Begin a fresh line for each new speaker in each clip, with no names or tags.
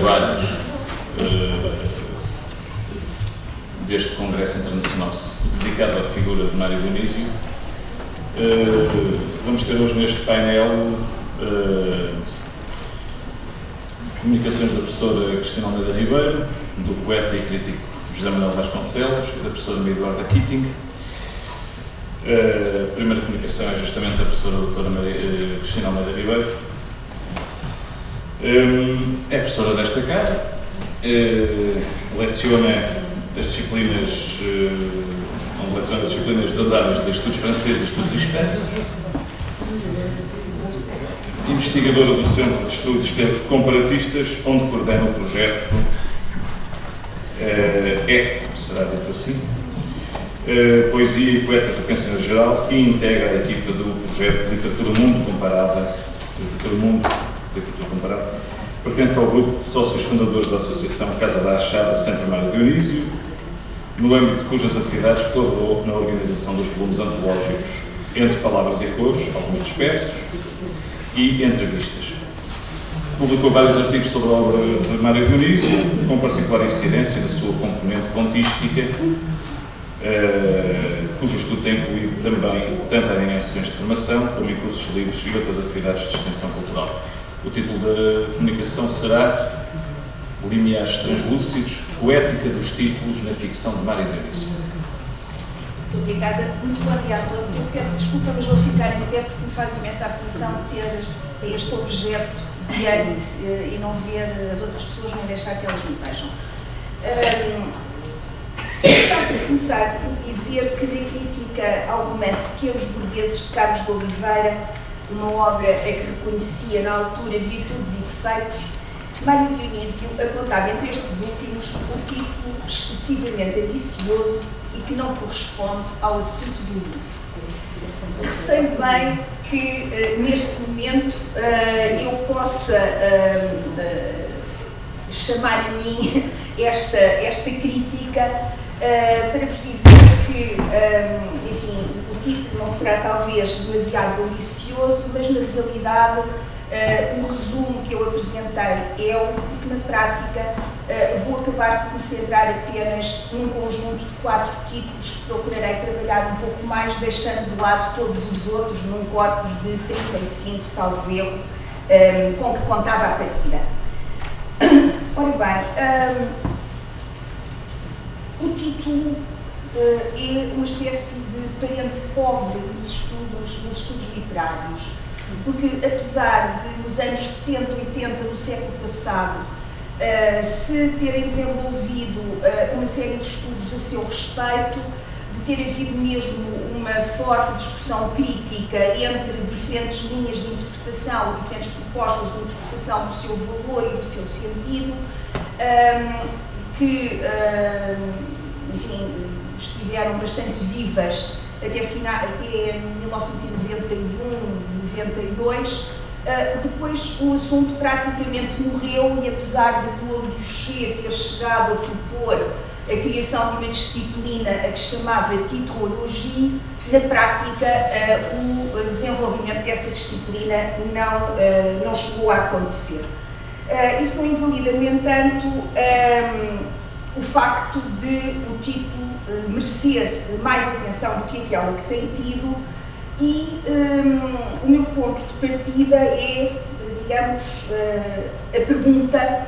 trabalhos deste Congresso Internacional dedicado à figura de Mário Dionísio. Vamos ter hoje neste painel comunicações da professora Cristina Almeida Ribeiro, do poeta e crítico José Manuel Vasconcelos e da professora Eduarda Keating. A primeira comunicação é justamente da professora doutora Cristina Almeida Ribeiro. É professora desta casa, leciona as disciplinas, das áreas de estudos franceses e estudos hispânicos, investigadora do Centro de Estudos Comparatistas, onde coordena o projeto será dito assim, Poesia e Poetas do Pensamento Geral, e integra a equipa do projeto Literatura Mundo Comparada. Pertence ao grupo de sócios fundadores da Associação Casa da Achada Centro Mário Dionísio, no âmbito de cujas atividades colaborou na organização dos volumes antológicos Entre Palavras e Cores, alguns dispersos, e entrevistas. Publicou vários artigos sobre a obra de Mário Dionísio, com particular incidência na sua componente contística, cujo estudo tem incluído também tanto em ações de formação como em cursos livres e outras atividades de extensão cultural. O título da comunicação será Limiares Translúcidos, Poética dos Títulos na Ficção de Mário Dionísio.
Muito obrigada, muito bom dia a todos. Eu peço desculpa, mas vou ficar em pé porque me faz imensa aflição ter este objeto diante e não ver as outras pessoas, nem deixar que elas me vejam. Gostava de começar por dizer que da crítica ao romance Pequenos Burgueses de Carlos de Oliveira, uma obra a que reconhecia na altura virtudes e defeitos, Mário Dionísio apontava entre estes últimos o título excessivamente ambicioso e que não corresponde ao assunto do livro. Receio bem que neste momento eu possa chamar a mim esta crítica para vos dizer que, enfim, o título não será talvez demasiado ambicioso, mas na realidade o resumo que eu apresentei porque na prática vou acabar por me centrar apenas num conjunto de 4 títulos que procurarei trabalhar um pouco mais, deixando de lado todos os outros num corpus de 35, salvo erro, com que contava à partida. Ora bem, o título é uma espécie de parente pobre nos estudos literários, porque apesar de nos anos 70 e 80 do século passado se terem desenvolvido uma série de estudos a seu respeito, de ter havido mesmo uma forte discussão crítica entre diferentes linhas de interpretação, diferentes propostas de interpretação do seu valor e do seu sentido, que, enfim, estiveram bastante vivas até 1991, 92, depois o assunto praticamente morreu e apesar de Claude Duché ter chegado a propor a criação de uma disciplina a que chamava titrologia, na prática o desenvolvimento dessa disciplina não chegou a acontecer. Isso não invalida, no entanto, o facto de o título merecer mais atenção do que aquela que tem tido e o meu ponto de partida é, digamos, a pergunta: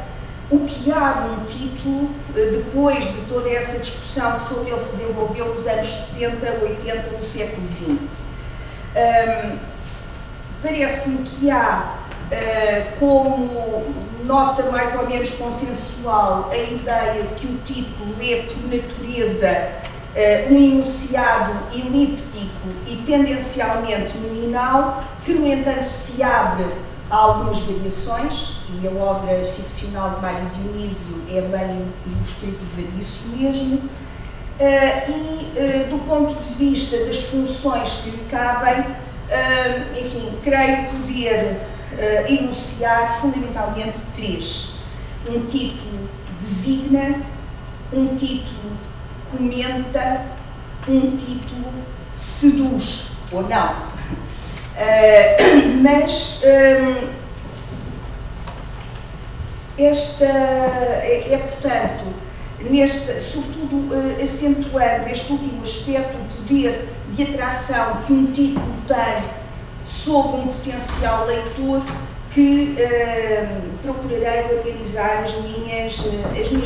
o que há num título depois de toda essa discussão sobre ele se desenvolveu nos anos 70, 80 do século XX? Parece-me que há como nota mais ou menos consensual a ideia de que o título é, por natureza, um enunciado elíptico e tendencialmente nominal, que, no entanto, se abre a algumas variações, e a obra ficcional de Mário Dionísio é bem ilustrativa disso mesmo, e do ponto de vista das funções que lhe cabem, enfim, creio poder enunciar fundamentalmente 3. Um título designa, um título comenta, um título seduz, ou não. portanto, sobretudo acentuando este último aspecto, o poder de atração que um título tem sobre um potencial leitor, que procurarei organizar as minhas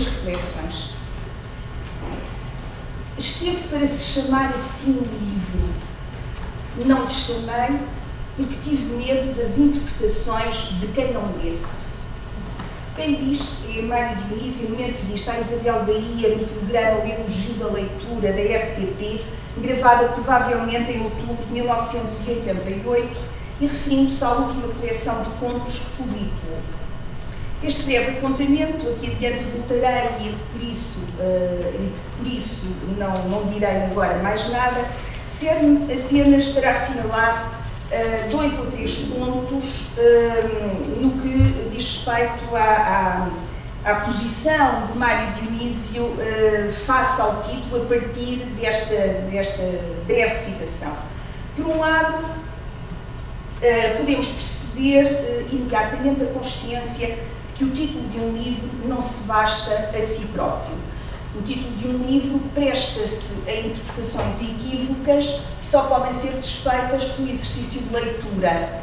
reflexões. Esteve para se chamar assim o livro. Não lhe chamei porque tive medo das interpretações de quem não lesse. Quem diz é Mário Dionísio, numa entrevista à Isabel Bahia no programa O Elogio da Leitura, da RTP, gravada provavelmente em outubro de 1988, e referindo-se à última coleção de contos que publicou. Este breve apontamento, aqui adiante voltarei e por isso não direi agora mais nada, serve apenas para assinalar 2 ou 3 pontos no que diz respeito à posição de Mário Dionísio face ao título a partir desta breve citação. Por um lado, podemos perceber imediatamente a consciência de que o título de um livro não se basta a si próprio. O título de um livro presta-se a interpretações equívocas que só podem ser desfeitas pelo exercício de leitura.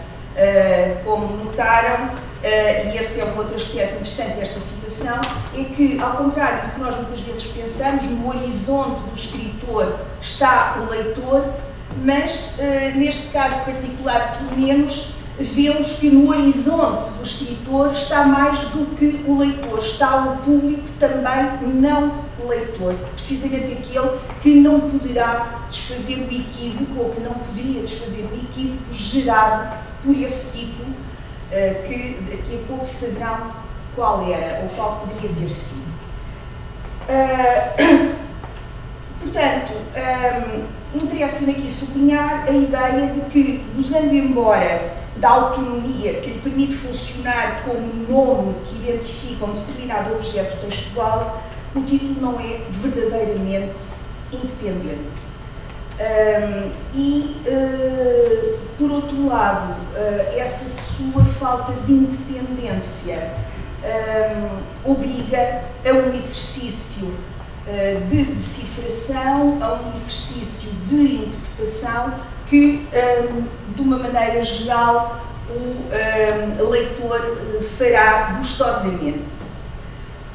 Como notaram, e esse é um outro aspecto interessante desta citação, é que, ao contrário do que nós muitas vezes pensamos, no horizonte do escritor está o leitor, mas neste caso particular, pelo menos, vemos que no horizonte do escritor está mais do que o leitor, está o público também não leitor, precisamente aquele que não poderá desfazer o equívoco, ou que não poderia desfazer o equívoco gerado por esse título, que daqui a pouco saberão qual era, ou qual poderia ter sido. Portanto, interessa-me aqui sublinhar a ideia de que, gozando embora da autonomia que lhe permite funcionar como nome que identifica um determinado objeto textual, o título não é verdadeiramente independente. Por outro lado, essa sua falta de independência obriga a um exercício de decifração, a um exercício de interpretação que, de uma maneira geral, o leitor fará gostosamente.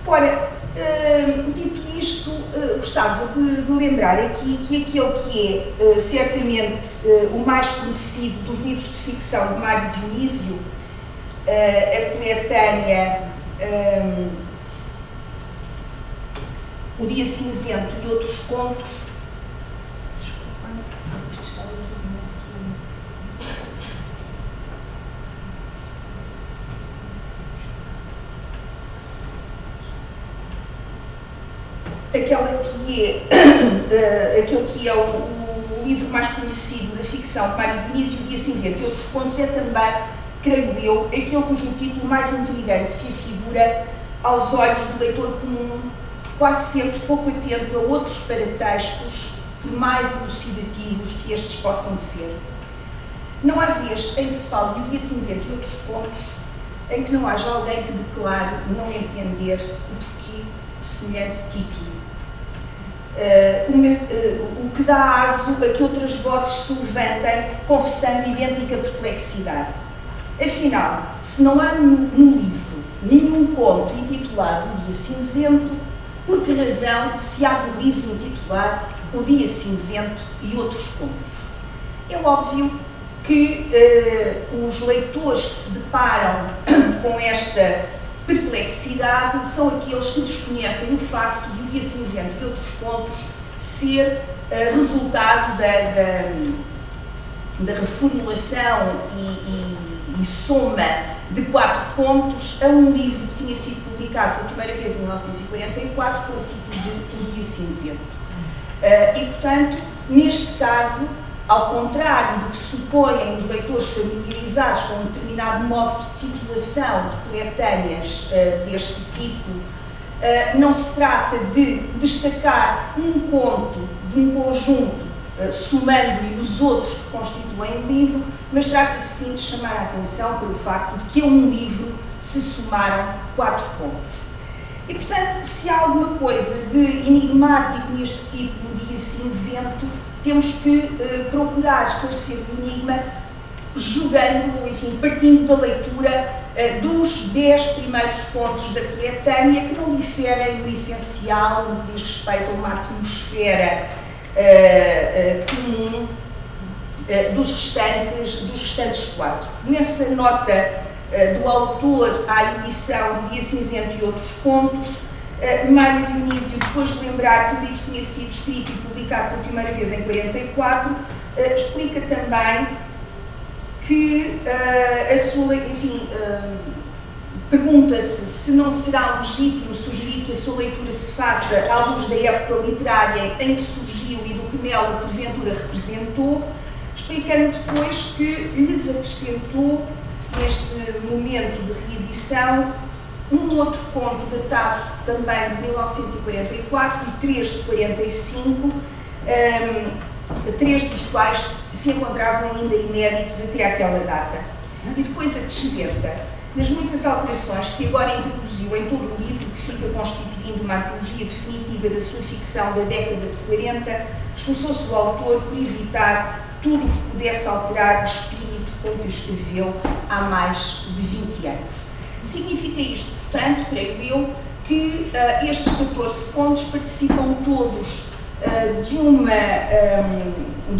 Ora, dito isto, gostava de lembrar aqui que aquele que é certamente o mais conhecido dos livros de ficção de Mário Dionísio, a coletânea O Dia Cinzento e Outros Contos. Aquele que é o livro mais conhecido da ficção de Mário Dionísio, O Dia Cinzento e Outros Contos, é também, creio eu, aquele cujo título mais intrigante se afigura aos olhos do leitor comum, quase sempre pouco atento a outros paratextos, por mais elucidativos que estes possam ser. Não há vez em que se fale de O Dia Cinzento e Outros Contos em que não haja alguém que declare não entender o porquê de semelhante título. O que dá aso a que outras vozes se levantem confessando idêntica perplexidade. Afinal, se não há no livro nenhum conto intitulado O Dia Cinzento, por que razão se há no livro intitulado O Dia Cinzento e Outros Contos? É óbvio que os leitores que se deparam com esta perplexidade são aqueles que desconhecem o facto de O Dia Cinzento e Outros Contos ser resultado da reformulação e soma de 4 contos a um livro que tinha sido publicado pela primeira vez em 1944 com o título de O Dia Cinzento. E, portanto, neste caso, ao contrário do que supõem os leitores familiarizados com um determinado modo de titulação de coletâneas deste tipo, não se trata de destacar um conto de um conjunto, somando-lhe os outros que constituem o livro, mas trata-se sim de chamar a atenção pelo facto de que é um livro se somaram 4 pontos. E, portanto, se há alguma coisa de enigmático neste título, Dia Cinzento, temos que procurar esclarecer o enigma, julgando, enfim, partindo da leitura dos 10 primeiros pontos da coletânea, que não diferem no essencial no que diz respeito a uma atmosfera comum dos restantes 4. Nessa nota do autor à edição do Dia Cinzento e outros contos, Mário Dionísio, depois de lembrar que o livro tinha sido escrito e publicado pela primeira vez em 44, explica também que pergunta-se se não será legítimo sugerir que a sua leitura se faça à luz da época literária em que surgiu e do que nela porventura representou, explicando depois que lhes acrescentou, neste momento de reedição, um outro conto datado também de 1944 e 3 de 45, 3 dos quais se encontravam ainda inéditos até aquela data. E depois acrescenta, nas muitas alterações que agora introduziu em todo o livro, que fica constituindo uma antologia definitiva da sua ficção da década de 40, esforçou-se o autor por evitar tudo o que pudesse alterar o espírito com que o escreveu há mais de 20 anos. Significa isto, portanto, creio eu, que estes 14 contos participam todos de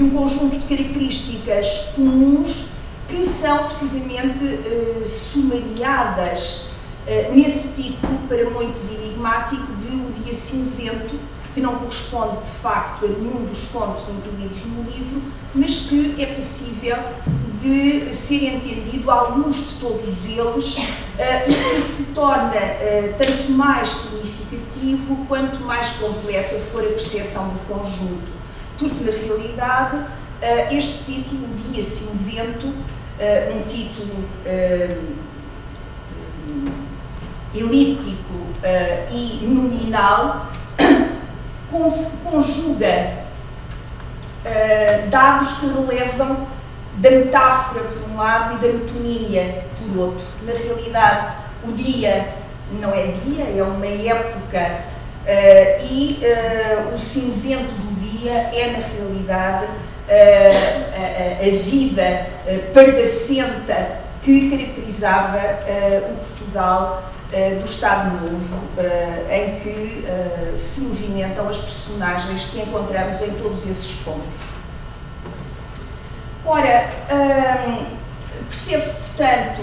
um conjunto de características comuns que são precisamente sumariadas nesse título, para muitos enigmático, de O Dia Cinzento, que não corresponde de facto a nenhum dos contos incluídos no livro, mas que é passível de ser entendido à luz de todos eles e que se torna tanto mais significativo quanto mais completa for a percepção do conjunto. Porque, na realidade, este título, O Dia Cinzento, um título elíptico e nominal, conjuga dados que relevam da metáfora por um lado e da metonímia por outro. Na realidade, o dia não é dia, é uma época e o cinzento do dia é, na realidade, a vida pardacenta que caracterizava o Portugal do Estado Novo, em que se movimentam as personagens que encontramos em todos esses contos. Ora, percebe-se, portanto,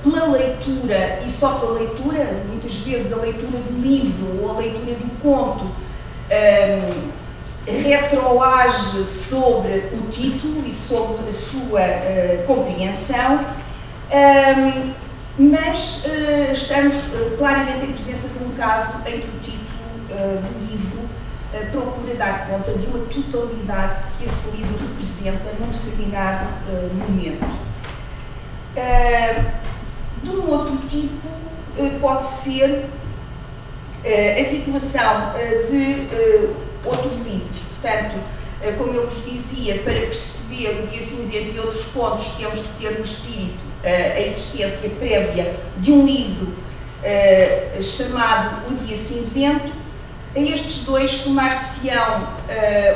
pela leitura e só pela leitura, muitas vezes a leitura do livro ou a leitura do conto retroage sobre o título e sobre a sua compreensão, mas estamos claramente em presença de um caso em que o título do livro procura dar conta de uma totalidade que esse livro representa num determinado momento. De um outro tipo, pode ser a titulação de outros livros. Portanto, como eu vos dizia, para perceber O Dia Cinzento e outros contos, temos de ter no espírito a existência prévia de um livro chamado O Dia Cinzento. A estes dois somar-se-ão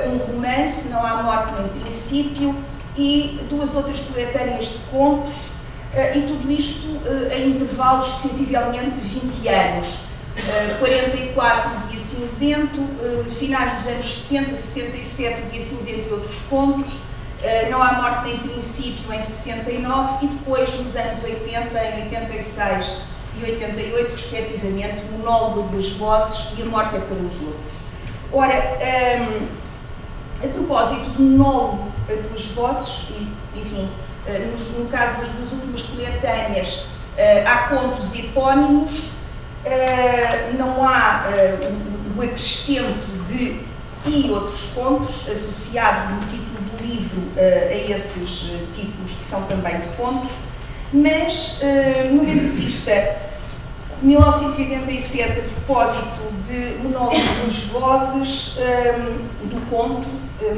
um romance, Não Há Morte nem Princípio, e 2 outras coletâneas de contos, e tudo isto em intervalos de sensivelmente 20 anos. 44, O Dia Cinzento, finais dos anos 60, 67, O Dia Cinzento e outros contos, Não Há Morte nem Princípio em 69 e depois nos anos 80, em 86 e 88, respectivamente, Monólogo das Vozes e A Morte é para os Outros. Ora, a propósito do Monólogo das Vozes, e, enfim, no caso das 2 últimas coletâneas, há contos epónimos, não há o acrescento de e outros contos associado no título do livro a esses títulos que são também de contos, mas numa entrevista 1987 a propósito de Monólogo das Vozes do conto,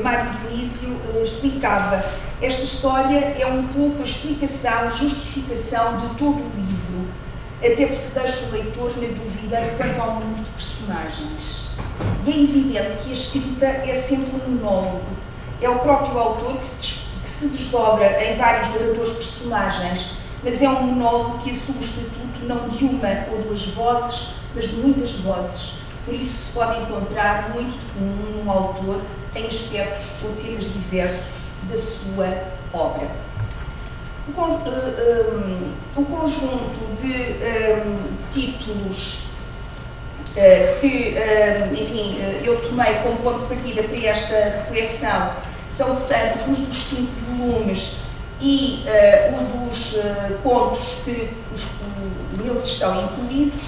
Mário Dionísio explicava: esta história é um pouco a explicação, justificação de todo o livro. até porque deixa o leitor na dúvida quanto ao número de personagens. E é evidente que a escrita é sempre um monólogo. É o próprio autor que se desdobra em vários narradores personagens, mas é um monólogo que assume o estatuto não de uma ou duas vozes, mas de muitas vozes. Por isso se pode encontrar muito de comum num autor em aspectos ou temas diversos da sua obra. O conjunto de títulos que, enfim, eu tomei como ponto de partida para esta reflexão são, portanto, os dos 5 volumes e o dos contos que neles estão incluídos.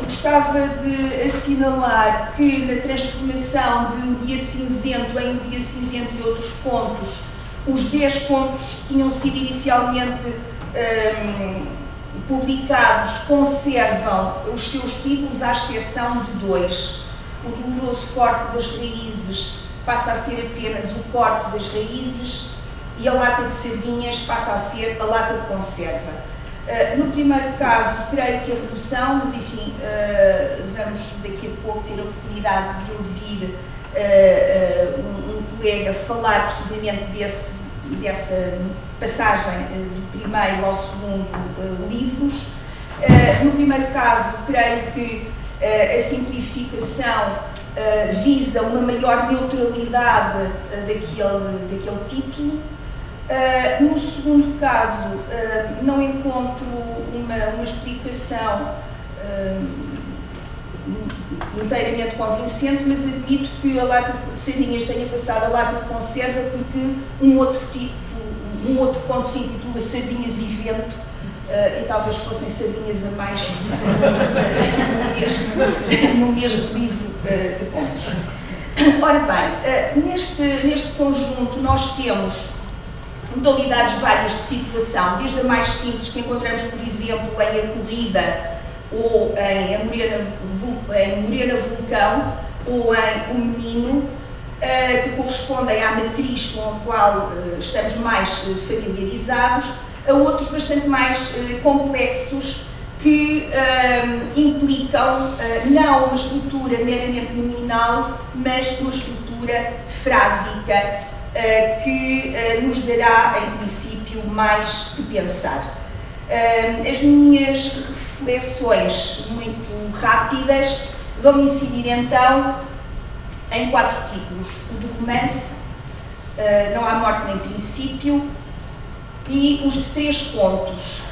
Gostava de assinalar que na transformação de O Dia Cinzento em O Dia Cinzento e Outros Contos, os 10 contos que tinham sido inicialmente publicados conservam os seus títulos, à exceção de 2. O Doloroso Corte das Raízes passa a ser apenas o corte das raízes e a lata de sardinhas passa a ser a lata de conserva. No primeiro caso, creio que a redução, mas enfim, vamos daqui a pouco ter a oportunidade de ouvir um colega falar precisamente dessa passagem do primeiro ao segundo livros. No primeiro caso, creio que a simplificação visa uma maior neutralidade daquele título. No segundo caso, não encontro uma explicação inteiramente convincente, mas admito que a lata de sardinhas tenha passado a lata de conserva porque um outro conto se intitula Sardinhas e Vento, e talvez fossem sardinhas a mais no mesmo livro de contos. Ora bem, neste conjunto nós temos modalidades várias de titulação, desde a mais simples, que encontramos, por exemplo, em A Corrida, ou em Morena Vulcão, ou em O Menino, que correspondem à matriz com a qual estamos mais familiarizados, a outros bastante mais complexos, que implicam não uma estrutura meramente nominal, mas uma estrutura frásica, que nos dará, em princípio, mais que pensar. As minhas reflexões muito rápidas vão incidir então em 4 títulos: o do romance, Não Há Morte Nem Princípio, e os de 3 contos,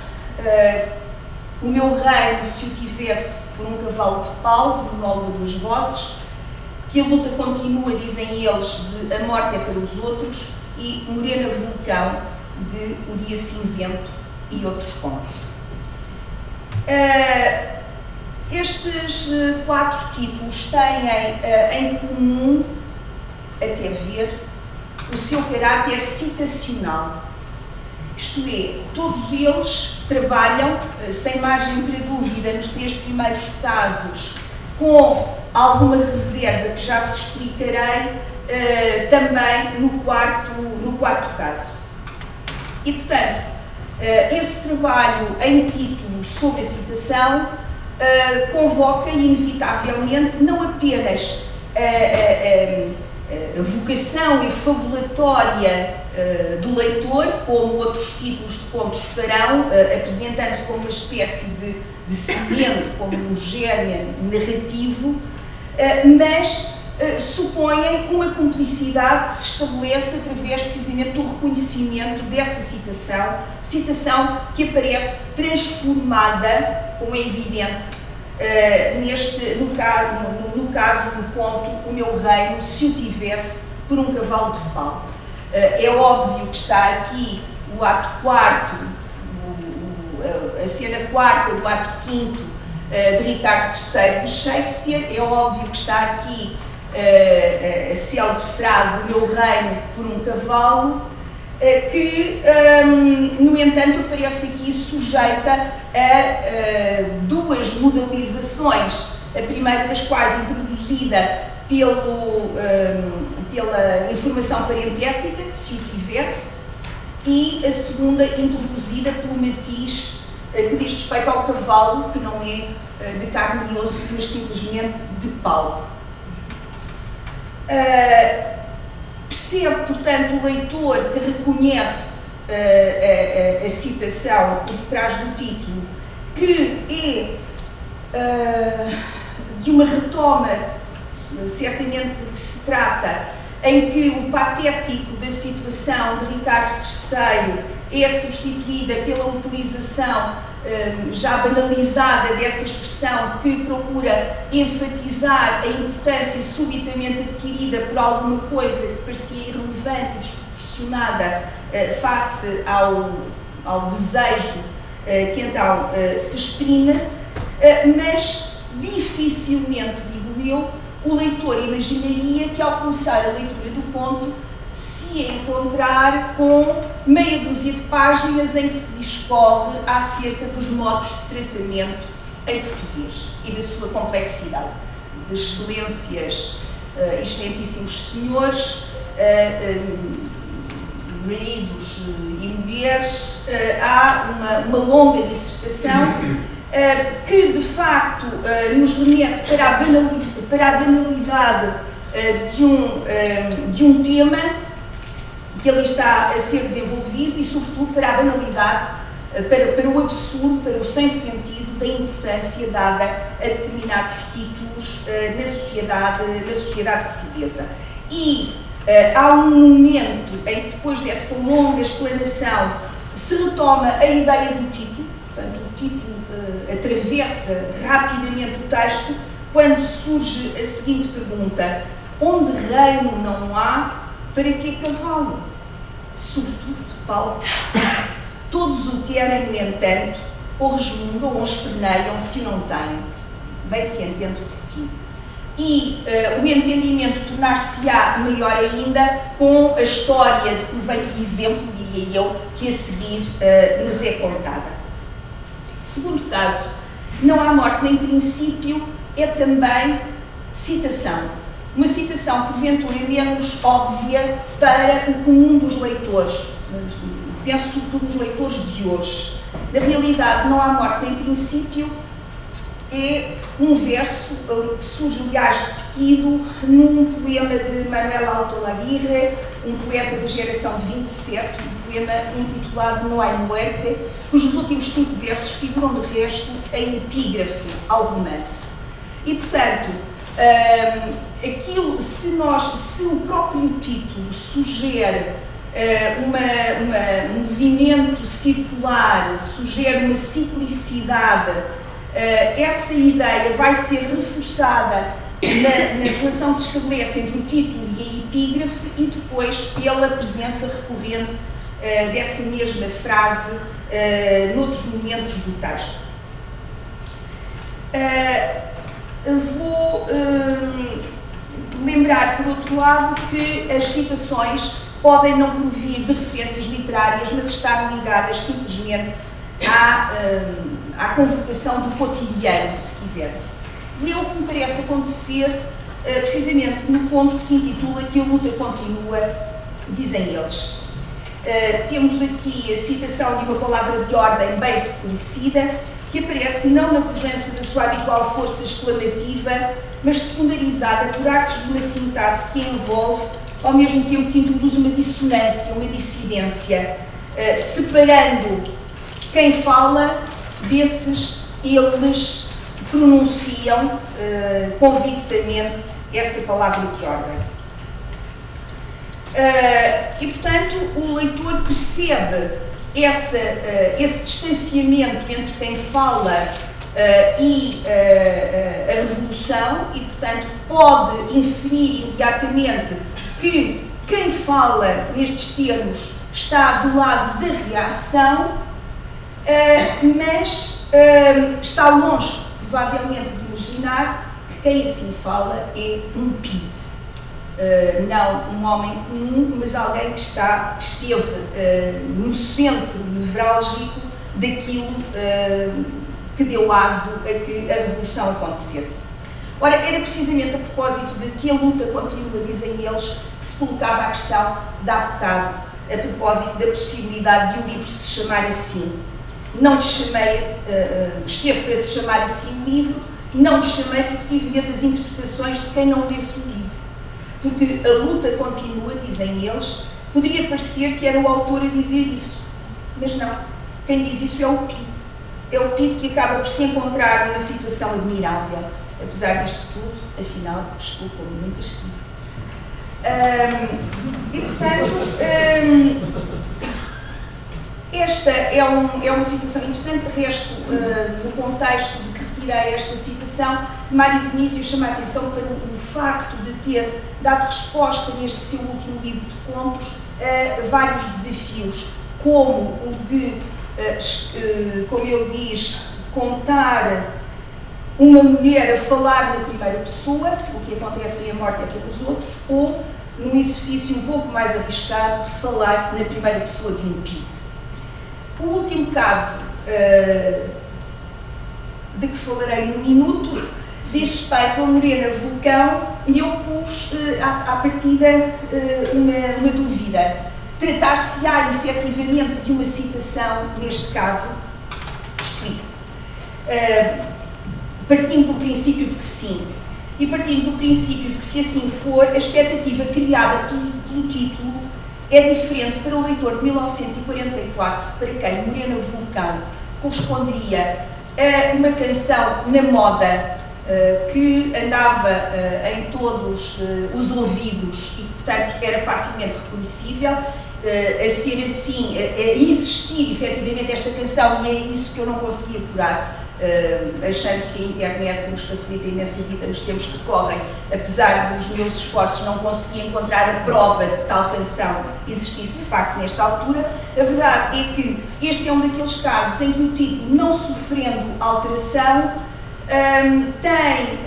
O Meu Reino Se O Tivesse por um Cavalo de Pau, do monólogo a 2 vozes, Que a Luta Continua, dizem eles, de A Morte é para os Outros, e Morena Vulcão, de O Dia Cinzento e Outros Contos. Estes 4 títulos têm em comum, até ver, o seu caráter citacional. Isto é, todos eles trabalham, sem margem para dúvida, nos 3 primeiros casos, com alguma reserva que já vos explicarei também no quarto caso. E, portanto, esse trabalho em título sobre a citação convoca inevitavelmente não apenas a vocação efabulatória do leitor, como outros títulos de contos farão, apresentando-se como uma espécie de semente, como um germe narrativo, mas supõem uma cumplicidade que se estabelece através precisamente do reconhecimento dessa citação que aparece transformada, como é evidente, no caso do conto O Meu Reino Se O Tivesse por um Cavalo de Pau. É óbvio que está aqui o ato 4º, a cena 4ª do ato 5º de Ricardo III de Shakespeare. É óbvio que está aqui a célebre frase, o meu reino por um cavalo, que, no entanto, aparece aqui sujeita a 2 modalizações, a primeira das quais introduzida pela informação parentética, se o tivesse, e a segunda introduzida pelo matiz que diz respeito ao cavalo, que não é de carne e osso, mas simplesmente de pau. Percebe, portanto, o leitor que reconhece a citação por detrás do título, que é de uma retoma, certamente que se trata, em que o patético da situação de Ricardo III é substituída pela utilização já banalizada dessa expressão que procura enfatizar a importância subitamente adquirida por alguma coisa que parecia irrelevante e desproporcionada face ao desejo que então se exprime, mas dificilmente, digo eu, o leitor imaginaria que ao começar a leitura do conto se ia encontrar com meia dúzia de páginas em que se discorre acerca dos modos de tratamento em português e da sua complexidade. De excelências, excelentíssimos senhores, maridos e mulheres, há uma longa dissertação que de facto nos remete para a banalidade de um tema que ali está a ser desenvolvido e sobretudo para a banalidade, para o absurdo, para o sem sentido da importância dada a determinados títulos na sociedade portuguesa. E há um momento em que depois dessa longa explanação se retoma a ideia do título, portanto o título atravessa rapidamente o texto, quando surge a seguinte pergunta: onde reino não há, para que cavalo? Sobretudo de pau. Todos o querem, no entanto, ou resmungam ou esperneiam se o não têm. Bem se entende porquê. E o entendimento tornar-se-á maior ainda com a história de proveito de exemplo, diria eu, que a seguir nos é contada. Segundo caso, não há morte nem princípio, é também citação. Uma citação, porventura, menos óbvia para o comum dos leitores, penso sobretudo nos leitores de hoje. Na realidade, não há morte nem princípio é um verso que surge, aliás, repetido num poema de Manuel Alto Laguirre, um poeta da geração 27, um poema intitulado No hay muerte, cujos últimos 5 versos figuram, de resto, em epígrafe ao romance. E, portanto, se o próprio título sugere um movimento circular, sugere uma ciclicidade, essa ideia vai ser reforçada na relação que se estabelece entre o título e a epígrafe e depois pela presença recorrente dessa mesma frase noutros momentos do texto. Vou lembrar, por outro lado, que as citações podem não provir de referências literárias, mas estar ligadas simplesmente à convocação do cotidiano, se quisermos. E é o que me parece acontecer precisamente no conto que se intitula Que a luta continua, dizem eles. Temos aqui a citação de uma palavra de ordem bem reconhecida, que aparece não na pujança da sua habitual força exclamativa, mas secundarizada por artes de uma sintaxe que envolve, ao mesmo tempo que introduz uma dissonância, uma dissidência, separando quem fala desses eles que pronunciam convictamente essa palavra de ordem. E, portanto, o leitor percebe esse distanciamento entre quem fala e a revolução e, portanto, pode inferir imediatamente que quem fala nestes termos está do lado da reação, mas está longe, provavelmente, de imaginar que quem assim fala é um PID. Não um homem comum, mas alguém que esteve no centro nevrálgico daquilo que deu aso a que a revolução acontecesse. Ora, era precisamente a propósito de que a luta continua, dizem eles, que se colocava a questão de há bocado, a propósito da possibilidade de o livro se chamar assim. Não lhe chamei, esteve para se chamar assim o livro, não lhe chamei porque tive medo das interpretações de quem não lesse o livro. Porque a luta continua, dizem eles, poderia parecer que era o autor a dizer isso, mas não. Quem diz isso é o PIDE. É o PIDE que acaba por se encontrar numa situação admirável. Apesar disto tudo, afinal, estou como nunca estive. E, portanto, esta é uma situação interessante. De resto, no contexto de que retirei esta citação, Mário Dionísio chama a atenção para o facto de ter dado resposta neste seu último livro de contos a vários desafios, como o de, como ele diz, contar uma mulher a falar na primeira pessoa, o que acontece em A Morte é pelos Outros, ou num exercício um pouco mais arriscado de falar na primeira pessoa de um PIDE. O último caso de que falarei num minuto diz respeito a Morena Vulcão e eu pus à partida uma dúvida. Tratar-se-á efetivamente de uma citação neste caso? Explico. Partindo do princípio de que sim, e partindo do princípio de que, se assim for, a expectativa criada pelo título é diferente para o leitor de 1944, para quem Morena Vulcão corresponderia a uma canção na moda que andava em todos os ouvidos e, portanto, era facilmente reconhecível, a ser assim, a existir efetivamente esta canção, e é isso que eu não consegui apurar, achando que a internet nos facilita imensa vida nos tempos que correm. Apesar dos meus esforços, não consegui encontrar a prova de que tal canção existisse de facto nesta altura. A verdade é que este é um daqueles casos em que o título, não sofrendo alteração, tem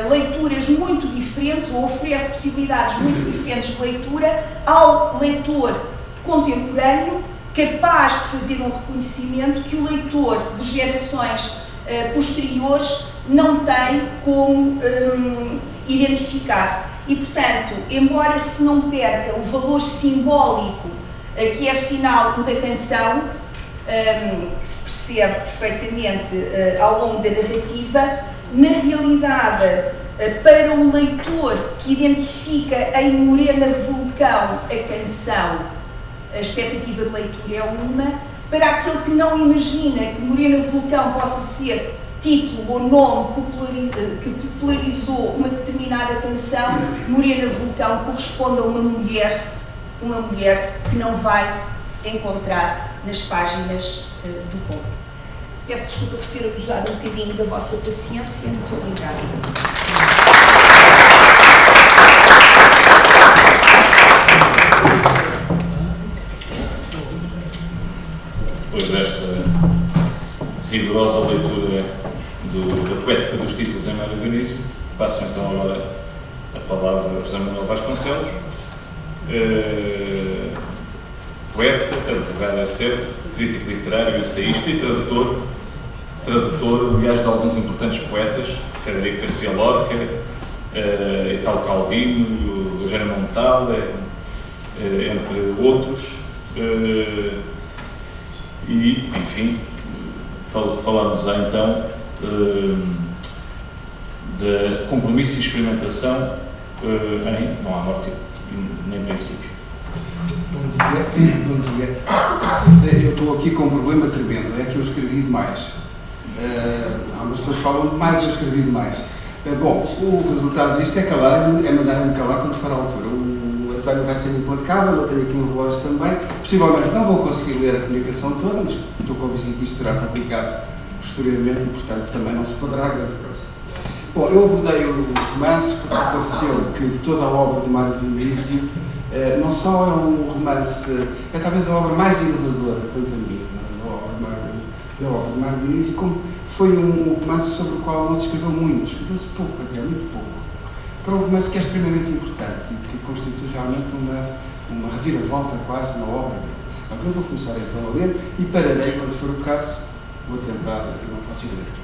leituras muito diferentes, ou oferece possibilidades muito diferentes de leitura ao leitor contemporâneo, capaz de fazer um reconhecimento que o leitor de gerações posteriores não tem como identificar. E, portanto, embora se não perca o valor simbólico que é afinal o da canção, que se percebe perfeitamente ao longo da narrativa, na realidade, para o leitor que identifica em Morena Vulcão a canção, a expectativa de leitura é uma. Para aquele que não imagina que Morena Vulcão possa ser título ou nome que popularizou uma determinada canção, Morena Vulcão corresponde a uma mulher que não vai encontrar nas páginas do conto. Peço desculpa por ter abusado um bocadinho da vossa paciência. Muito obrigada.
Depois desta rigorosa leitura da poética dos títulos em Mário Dionísio, passo então agora a palavra a José Manuel Vasconcelos, poeta, advogado acerto, crítico literário, ensaísta e tradutor, aliás, de alguns importantes poetas, Frederico Garcia Lorca, Italo Calvino, Eugênio Montale, entre outros. E, enfim, falamos então de compromisso e experimentação em Não Há Morte nem Princípio.
Bom dia. Eu estou aqui com um problema tremendo, é que eu escrevi demais. Há umas pessoas que falam demais, eu escrevi demais. Bom, o resultado disto é mandar-me calar quando for a altura. O António vai ser implacável, eu tenho aqui um relógio também. Possivelmente não vou conseguir ler a comunicação toda, mas estou convencido que isto será publicado posteriormente e, portanto, também não se poderá grande coisa. Bom, eu abordei o romance porque pareceu que toda a obra de Mário Dionísio não só é um romance, é talvez a obra mais inovadora, quanto a mim, da obra de Mário Dionísio, como foi um romance sobre o qual não se escreveu muito, escreveu-se pouco, até muito pouco, para um romance que é extremamente importante e que constitui realmente uma reviravolta quase na obra dele. Eu vou começar então a ler e pararei quando for o caso, vou tentar, não consigo ler tudo.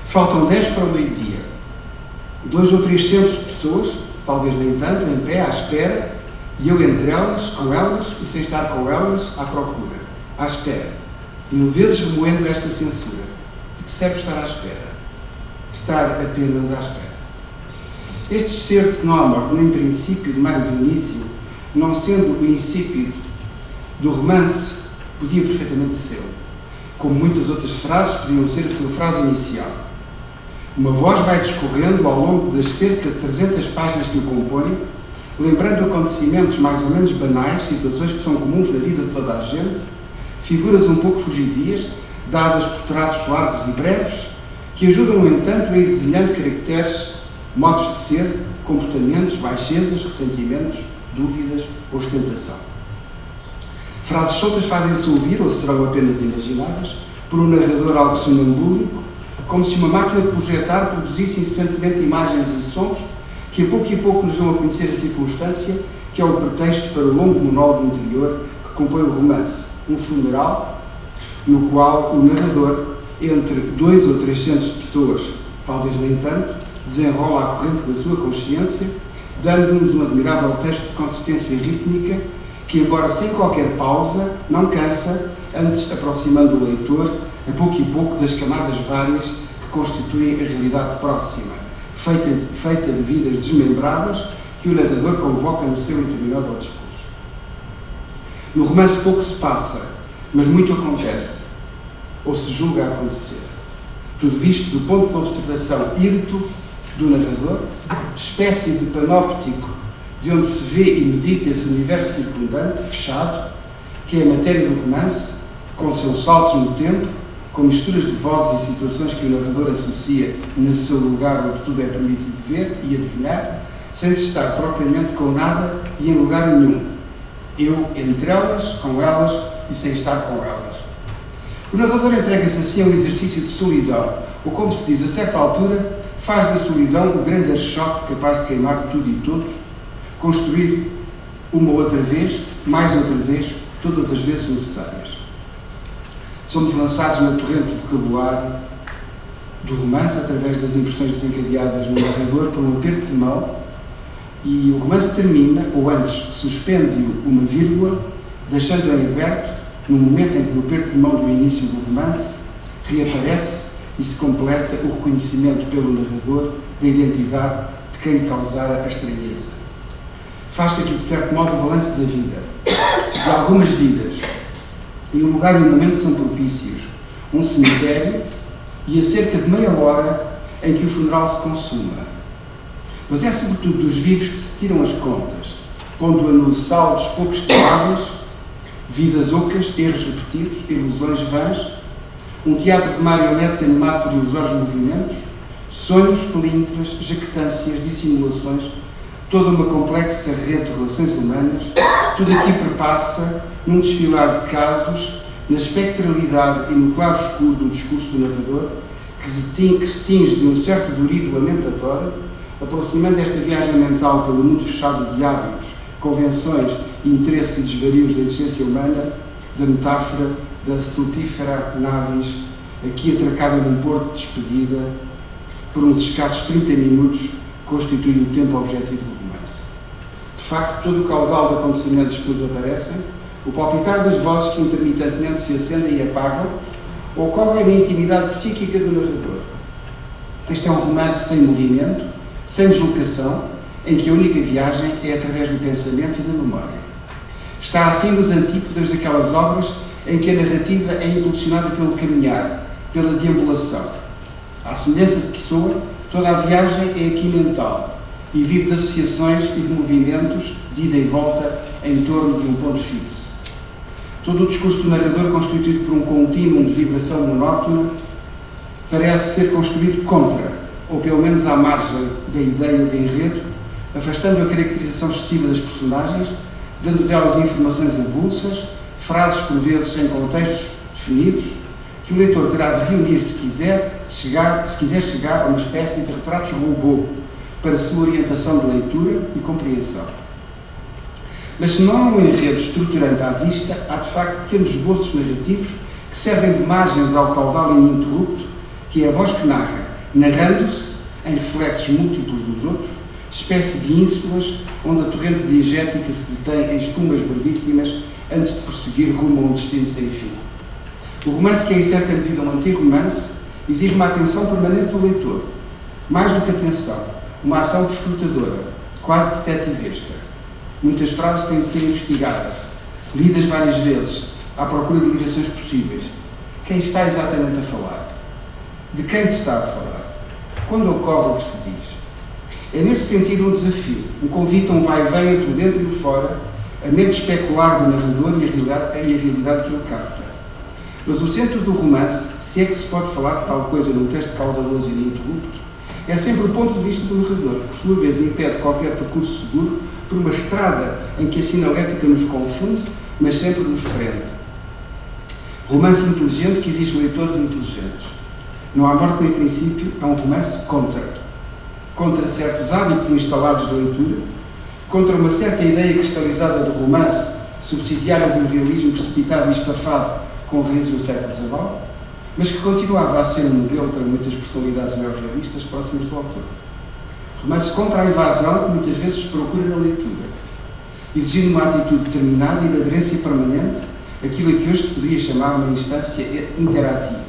Faltam 10 para o meio-dia. 200 ou 300 pessoas, talvez nem tanto, em pé, à espera, e eu entre elas, com elas, e sem estar com elas, à procura, à espera. mil vezes remoendo esta censura. De que serve estar à espera? Estar apenas à espera. Este excerto não há morte nem princípio de Mário Dionísio, não sendo o insípido do romance, podia perfeitamente ser, como muitas outras frases podiam ser a sua frase inicial. Uma voz vai discorrendo ao longo das cerca de 300 páginas que o compõem, lembrando acontecimentos mais ou menos banais, situações que são comuns na vida de toda a gente, figuras um pouco fugidias, dadas por traços largos e breves, que ajudam, no entanto, a ir desenhando caracteres, modos de ser, comportamentos, baixezas, ressentimentos, dúvidas, ostentação. Frases soltas fazem-se ouvir, ou serão apenas imaginadas, por um narrador algo sonambúlico, como se uma máquina de projetar produzisse incessantemente imagens e sons que a pouco nos dão a conhecer a circunstância que é o pretexto para o longo monólogo interior que compõe o romance, um funeral, no qual o narrador, entre 200 ou 300 pessoas, talvez nem tanto, desenrola a corrente da sua consciência, dando-nos um admirável texto de consistência rítmica que, embora sem qualquer pausa, não cansa, antes aproximando o leitor, a pouco das camadas várias que constituem a realidade próxima, feita de vidas desmembradas que o narrador convoca no seu interminável discurso. No romance pouco se passa, mas muito acontece, ou se julga acontecer. Tudo visto do ponto de observação írto do narrador, espécie de panóptico de onde se vê e medita esse universo circundante, fechado, que é a matéria do romance, com seus saltos no tempo, com misturas de vozes e situações que o narrador associa no seu lugar onde tudo é permitido ver e adivinhar, sem se estar propriamente com nada e em lugar nenhum. Eu entre elas, com elas e sem estar com elas. O narrador entrega-se assim a um exercício de solidão, ou como se diz a certa altura, faz da solidão o grande archote capaz de queimar tudo e todos, construir uma outra vez, mais outra vez, todas as vezes necessárias. Somos lançados na torrente de vocabulário do romance através das impressões desencadeadas no narrador por um aperto de mão e o romance termina, ou antes suspende-o uma vírgula, deixando em aberto no momento em que o aperto de mão do início do romance reaparece e se completa o reconhecimento pelo narrador da identidade de quem lhe causara a estranheza. Faz-se aqui, de certo modo, o balanço da vida, de algumas vidas, e o lugar e o momento são propícios, um cemitério e a cerca de meia hora em que o funeral se consuma. Mas é sobretudo dos vivos que se tiram as contas, pondo-a nos saldos pouco estimáveis, vidas ocas, erros repetidos, ilusões vãs, um teatro de marionetes animado por ilusórios movimentos, sonhos, pelíntras, jactâncias, dissimulações, toda uma complexa rede de relações humanas, tudo aqui perpassa num desfilar de casos, na espectralidade e no claro escuro do discurso do narrador, que se tinge de um certo durido lamentatório, aproximando esta viagem mental pelo mundo fechado de hábitos, convenções, interesses e desvarios da existência humana, da metáfora da stultífera navis, aqui atracada num porto de despedida, por uns escassos 30 minutos, constitui o tempo objetivo do romance. De facto, todo o caudal de acontecimentos que nos aparecem, o palpitar das vozes que intermitentemente se acendem e apagam, ocorrem na intimidade psíquica do narrador. Este é um romance sem movimento, sem deslocação, em que a única viagem é através do pensamento e da memória. Está assim nos antípodas daquelas obras em que a narrativa é impulsionada pelo caminhar, pela deambulação. À semelhança de Pessoa, toda a viagem é aqui mental e vive de associações e de movimentos de ida e volta em torno de um ponto fixo. Todo o discurso do narrador, constituído por um contínuo de vibração monótona, parece ser construído contra, ou pelo menos à margem da ideia de enredo, afastando a caracterização excessiva das personagens, dando delas informações avulsas, frases por vezes sem contextos definidos, que o leitor terá de reunir se quiser chegar a uma espécie de retratos robô para a sua orientação de leitura e compreensão. Mas se não há um enredo estruturante à vista, há de facto pequenos esboços narrativos que servem de margens ao caudal ininterrupto, que é a voz que narra, narrando-se em reflexos múltiplos dos outros, espécie de ínsulas onde a torrente diegética se detém em espumas brevíssimas antes de prosseguir rumo a um destino sem fim. O romance, que é em certa medida um anti-romance, exige uma atenção permanente do leitor. Mais do que atenção, uma ação perscrutadora, quase detetivesca. Muitas frases têm de ser investigadas, lidas várias vezes, à procura de ligações possíveis. Quem está exatamente a falar? De quem se está a falar? Quando ocorre o que se diz? É nesse sentido um desafio, um convite a um vai-vem entre o dentro e o fora, a mente especular do narrador e a realidade que ele capta. Mas o centro do romance, se é que se pode falar de tal coisa num texto caudaloso e ininterrupto, é sempre o ponto de vista do narrador, que por sua vez impede qualquer percurso seguro por uma estrada em que a sinalética nos confunde, mas sempre nos prende. Romance inteligente que exige leitores inteligentes. Não há morte nem princípio, é um romance contra certos hábitos instalados de leitura, contra uma certa ideia cristalizada do romance, subsidiária de um realismo precipitado e estafado com raízes no século XIX, mas que continuava a ser um modelo para muitas personalidades neorrealistas próximas do autor. Romance contra a invasão que muitas vezes se procura na leitura, exigindo uma atitude determinada e de aderência permanente, aquilo a que hoje se poderia chamar uma instância interativa.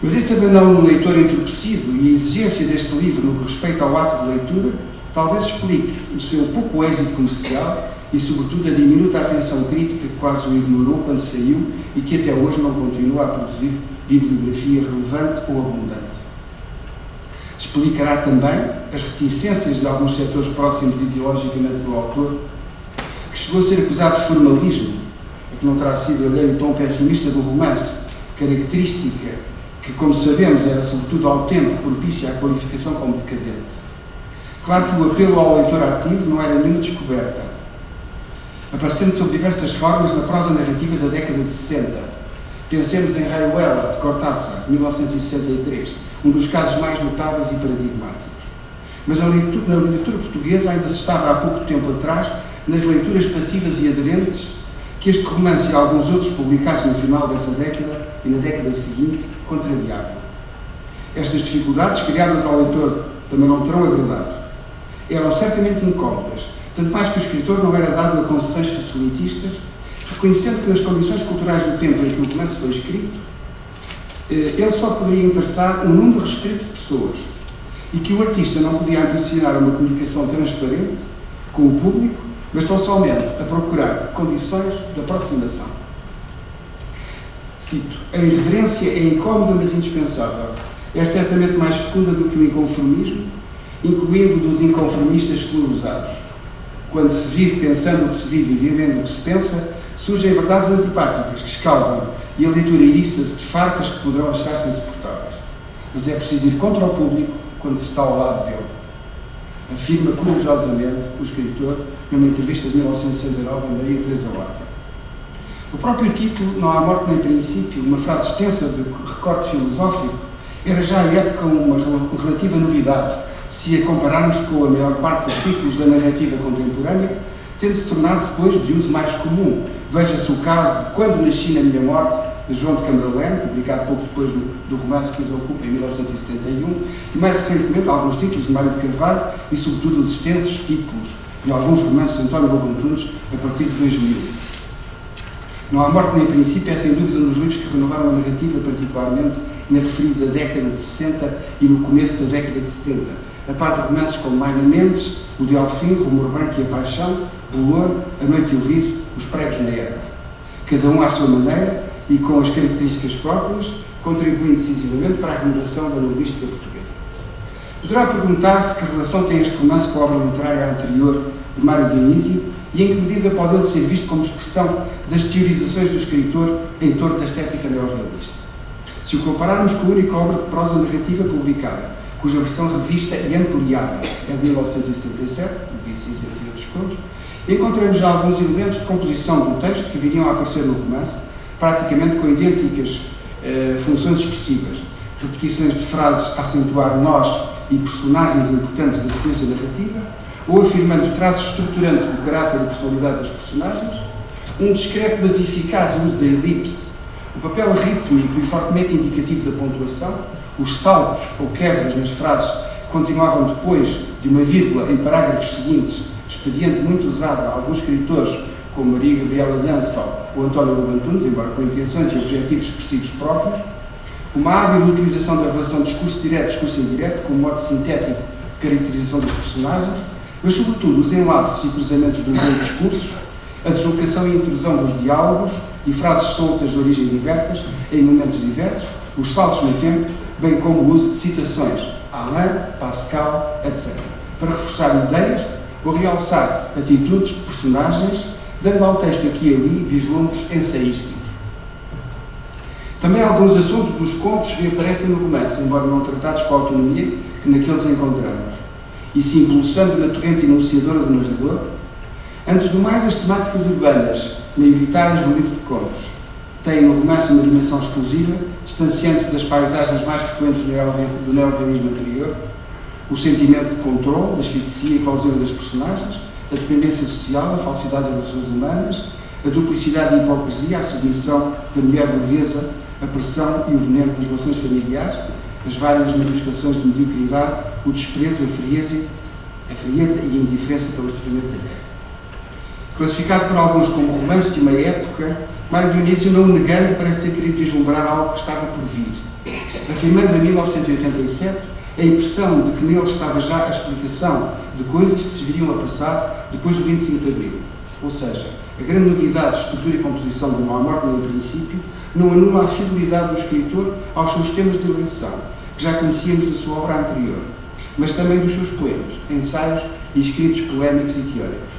Mas esse abandono no leitor entorpecido e a exigência deste livro no que respeita ao ato de leitura talvez explique o seu pouco êxito comercial e, sobretudo, a diminuta atenção crítica que quase o ignorou quando saiu e que até hoje não continua a produzir bibliografia relevante ou abundante. Explicará também as reticências de alguns setores próximos ideologicamente do autor, que chegou a ser acusado de formalismo, a que não terá sido alheio o tom pessimista do romance, característica que, como sabemos, era sobretudo ao tempo propícia à qualificação como decadente. Claro que o apelo ao leitor ativo não era nenhuma descoberta, aparecendo sob diversas formas na prosa narrativa da década de 60. Pensemos em Rayuela, de Cortázar, 1963, um dos casos mais notáveis e paradigmáticos. Mas na literatura portuguesa ainda se estava há pouco tempo atrás nas leituras passivas e aderentes que este romance e alguns outros publicados no final dessa década e na década seguinte contrariavam. Estas dificuldades, criadas ao leitor, também não terão agradado. Eram certamente incómodas, tanto mais que o escritor não era dado a concessões facilitistas, reconhecendo que nas condições culturais do tempo em que o romance foi escrito, ele só poderia interessar um número restrito de pessoas e que o artista não podia ambicionar uma comunicação transparente com o público, mas tão somente a procurar condições de aproximação. Cito: a irreverência é incómoda, mas indispensável. É certamente mais fecunda do que o inconformismo, incluindo dos inconformistas esclerosados. Quando se vive pensando o que se vive e vivendo o que se pensa, surgem verdades antipáticas que escaldam e a leitura eriça-se de farpas que poderão achar-se insuportáveis. Mas é preciso ir contra o público quando se está ao lado dele, afirma corajosamente o escritor numa entrevista de 1969 a Maria Teresa Horta. O próprio título, Não há morte nem princípio, uma frase extensa de recorte filosófico, era já à época uma relativa novidade, se a compararmos com a maior parte dos títulos da narrativa contemporânea, tendo-se tornado depois de uso mais comum. Veja-se o caso de Quando Nasci na Minha Morte, de João de Camberlén, publicado pouco depois do romance que os ocupa em 1971, e mais recentemente alguns títulos de Mário de Carvalho e, sobretudo, os extensos títulos de alguns romances de António Lobo Antunes a partir de 2000. Não há morte nem princípio é, sem dúvida, um dos livros que renovaram a narrativa, particularmente na referida década de 60 e no começo da década de 70. A parte de romances como Maina Mendes, O Delfim, O Rumor Branco e a Paixão, Bolor, A Noite e o Riso, Os Pregos na Erva. Cada um à sua maneira e com as características próprias, contribuindo decisivamente para a renovação da novelística portuguesa. Poderá perguntar-se que relação tem este romance com a obra literária anterior de Mário Dionísio e em que medida pode ele ser visto como expressão das teorizações do escritor em torno da estética neorrealista. Se o compararmos com a única obra de prosa narrativa publicada, cuja versão revista e ampliada é de 1977, podia ser entre outros contos, encontramos já alguns elementos de composição do texto que viriam a aparecer no romance, praticamente com idênticas funções expressivas, repetições de frases a acentuar nós e personagens importantes da sequência narrativa, ou afirmando traços estruturantes do caráter e personalidade dos personagens, um discreto mas eficaz uso da elipse, o papel rítmico e fortemente indicativo da pontuação, os saltos ou quebras nas frases que continuavam depois de uma vírgula em parágrafos seguintes, expediente muito usado a alguns escritores como Maria Gabriela Lhança ou António Lobantunes, embora com intenções e objetivos expressivos próprios, uma hábil utilização da relação discurso direto e discurso indireto como modo sintético de caracterização dos personagens, mas sobretudo os enlaces e cruzamentos dos dois discursos, a deslocação e intrusão dos diálogos e frases soltas de origem diversas, em momentos diversos, os saltos no tempo, bem como o uso de citações, Alain, Pascal, etc., para reforçar ideias ou realçar atitudes de personagens, dando ao texto aqui e ali vislumbres ensaísticos. Também alguns assuntos dos contos reaparecem no romance, embora não tratados com a autonomia que naqueles encontramos, e se impulsando na torrente enunciadora do narrador. Antes do mais, as temáticas urbanas, maioritárias do livro de contos, têm no romance uma dimensão exclusiva, distanciando-se das paisagens mais frequentes do neorrealismo anterior, o sentimento de controle, da asfixia e clausura das personagens, a dependência social, a falsidade das relações humanas, a duplicidade e a hipocrisia, a submissão da mulher burguesa, a pressão e o veneno das relações familiares, as várias manifestações de mediocridade, o desprezo, a frieza e a indiferença pelo sofrimento alheio. Classificado por alguns como romance de uma época, Mário Dionísio, não o negando, parece ter querido vislumbrar algo que estava por vir, afirmando em 1987 a impressão de que nele estava já a explicação de coisas que se viriam a passar depois do 25 de Abril. Ou seja, a grande novidade de estrutura e composição de Não há morte nem princípio não anula a fidelidade do escritor aos seus temas de eleição, que já conhecíamos da sua obra anterior, mas também dos seus poemas, ensaios e escritos polémicos e teóricos.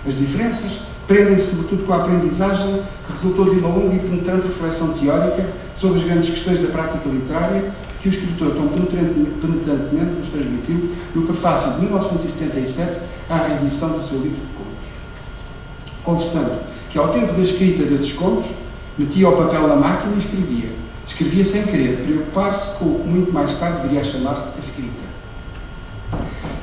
As diferenças prendem-se sobretudo com a aprendizagem que resultou de uma longa e penetrante reflexão teórica sobre as grandes questões da prática literária que o escritor tão penetrantemente nos transmitiu no prefácio de 1977 à reedição do seu livro de contos. Confessando que ao tempo da escrita desses contos, metia o papel na máquina e escrevia. Escrevia sem querer, preocupar-se com o que muito mais tarde viria a chamar-se a escrita.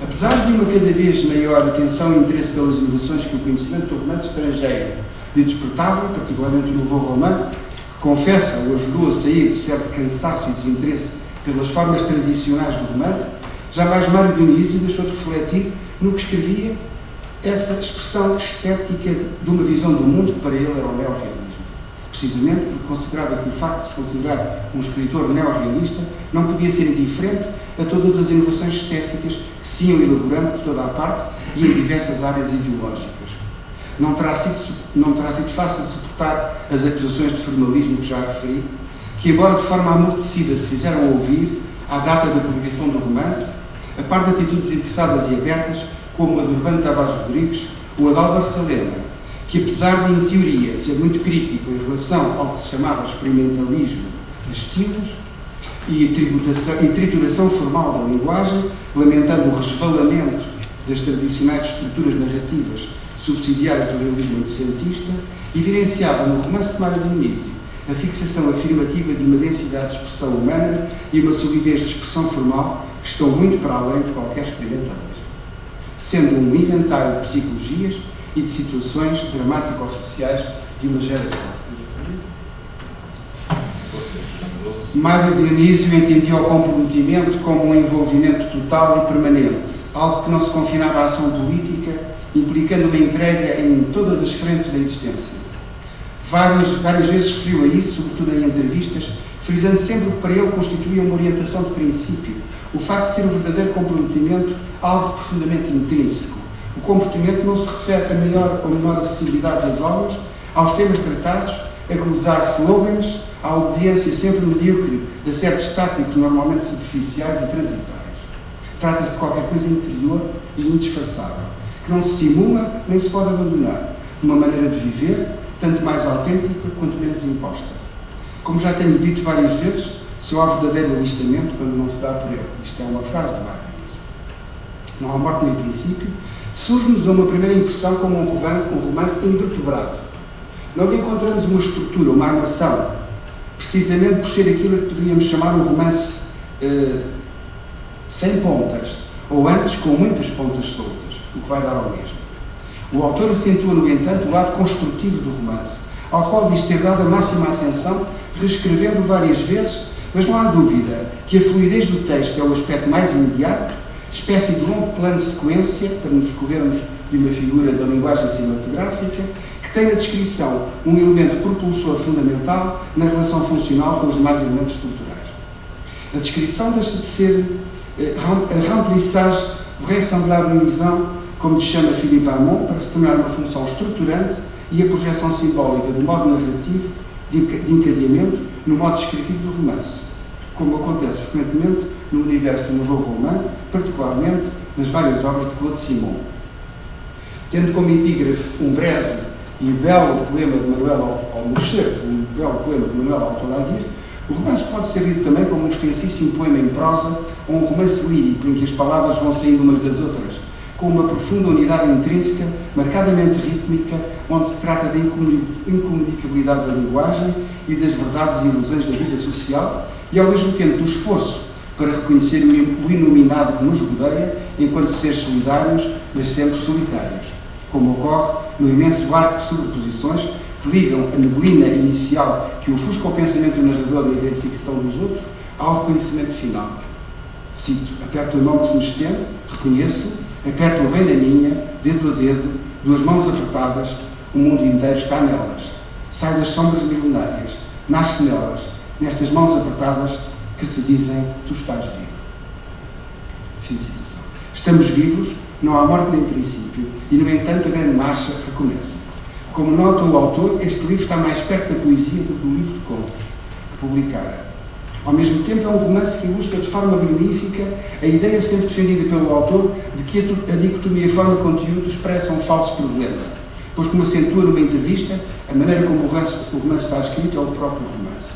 Apesar de uma cada vez maior atenção e interesse pelas inovações que o conhecimento do romance estrangeiro lhe despertava, particularmente no Nouveau Roman, que confessa ou ajudou a sair de certo cansaço e desinteresse pelas formas tradicionais do romance, jamais Mário Dionísio deixou de refletir no que escrevia essa expressão estética de uma visão do mundo que para ele era o neorrealismo. Precisamente porque considerava que o facto de se considerar um escritor neorrealista não podia ser indiferente a todas as inovações estéticas que se iam elaborando por toda a parte e em diversas áreas ideológicas. Não terá sido fácil suportar as acusações de formalismo que já referi, que, embora de forma amortecida se fizeram ouvir à data da publicação do romance, a par de atitudes interessadas e abertas, como a de Urbano Tavares Rodrigues ou a de Álvaro Salema, que, apesar de, em teoria, ser muito crítico em relação ao que se chamava experimentalismo de estilos e trituração formal da linguagem, lamentando o resvalamento das tradicionais estruturas narrativas subsidiárias do realismo oitocentista, evidenciava no romance de Mário Dionísio a fixação afirmativa de uma densidade de expressão humana e uma solidez de expressão formal que estão muito para além de qualquer experimentalismo, sendo um inventário de psicologias e de situações dramático-sociais de uma geração. Mário Dionísio entendia o comprometimento como um envolvimento total e permanente, algo que não se confinava à ação política, implicando uma entrega em todas as frentes da existência. Várias vezes referiu a isso, sobretudo em entrevistas, frisando sempre que para ele constituía uma orientação de princípio, o facto de ser o verdadeiro comprometimento algo de profundamente intrínseco. O comprometimento não se refere a maior ou menor acessibilidade das obras, aos temas tratados, a glosar slogans, à obediência sempre medíocre a certos táticos normalmente superficiais e transitórios. Trata-se de qualquer coisa interior e indisfarçável, que não se simula nem se pode abandonar, uma maneira de viver, tanto mais autêntica quanto menos imposta. Como já tenho dito várias vezes, só há verdadeiro alistamento quando não se dá por ele. Isto é uma frase de Wagner. Não há morte nem princípio. Surge-nos a uma primeira impressão como um romance invertebrado. Não encontramos uma estrutura, uma armação, precisamente por ser aquilo que poderíamos chamar um romance sem pontas, ou antes com muitas pontas soltas, o que vai dar ao mesmo. O autor acentua, no entanto, o lado construtivo do romance, ao qual diz ter dado a máxima atenção, reescrevendo várias vezes, mas não há dúvida que a fluidez do texto é o aspecto mais imediato, espécie de longo plano de sequência, para nos escorrermos de uma figura da linguagem cinematográfica, que que tem na descrição um elemento propulsor fundamental na relação funcional com os demais elementos estruturais. A descrição deixa de ser a remplissage vraisemblablisant, como chama Philippe Armand, para se tornar uma função estruturante, e a projeção simbólica do modo narrativo de encadeamento no modo descritivo do romance, como acontece frequentemente no universo nouveau roman, particularmente nas várias obras de Claude Simon. Tendo como epígrafe um breve e belo poema de Manuel Albuquerque, o romance pode ser lido também como um extensíssimo poema em prosa ou um romance lírico em que as palavras vão saindo umas das outras, com uma profunda unidade intrínseca, marcadamente rítmica, onde se trata da incomunicabilidade da linguagem e das verdades e ilusões da vida social, e ao mesmo tempo do esforço para reconhecer o iluminado que nos rodeia, enquanto seres solidários, mas sempre solitários, como ocorre no imenso arco de sobreposições que ligam a neblina inicial que ofusca o pensamento do narrador na identificação dos outros ao reconhecimento final. Cito: aperto a mão que se me estende, reconheço, aperto-a bem na minha, dedo a dedo, duas mãos apertadas, o mundo inteiro está nelas. Sai das sombras milenárias, nasce nelas, nestas mãos apertadas que se dizem: tu estás vivo. Fim de citação. Estamos vivos, não há morte nem princípio, e no entanto a grande marcha recomeça. Como nota o autor, este livro está mais perto da poesia do que do livro de contos que publicara. Ao mesmo tempo, é um romance que ilustra de forma magnífica a ideia sempre defendida pelo autor de que a dicotomia forma-conteúdo expressa um falso problema, pois, como acentua numa entrevista, a maneira como o romance está escrito é o próprio romance.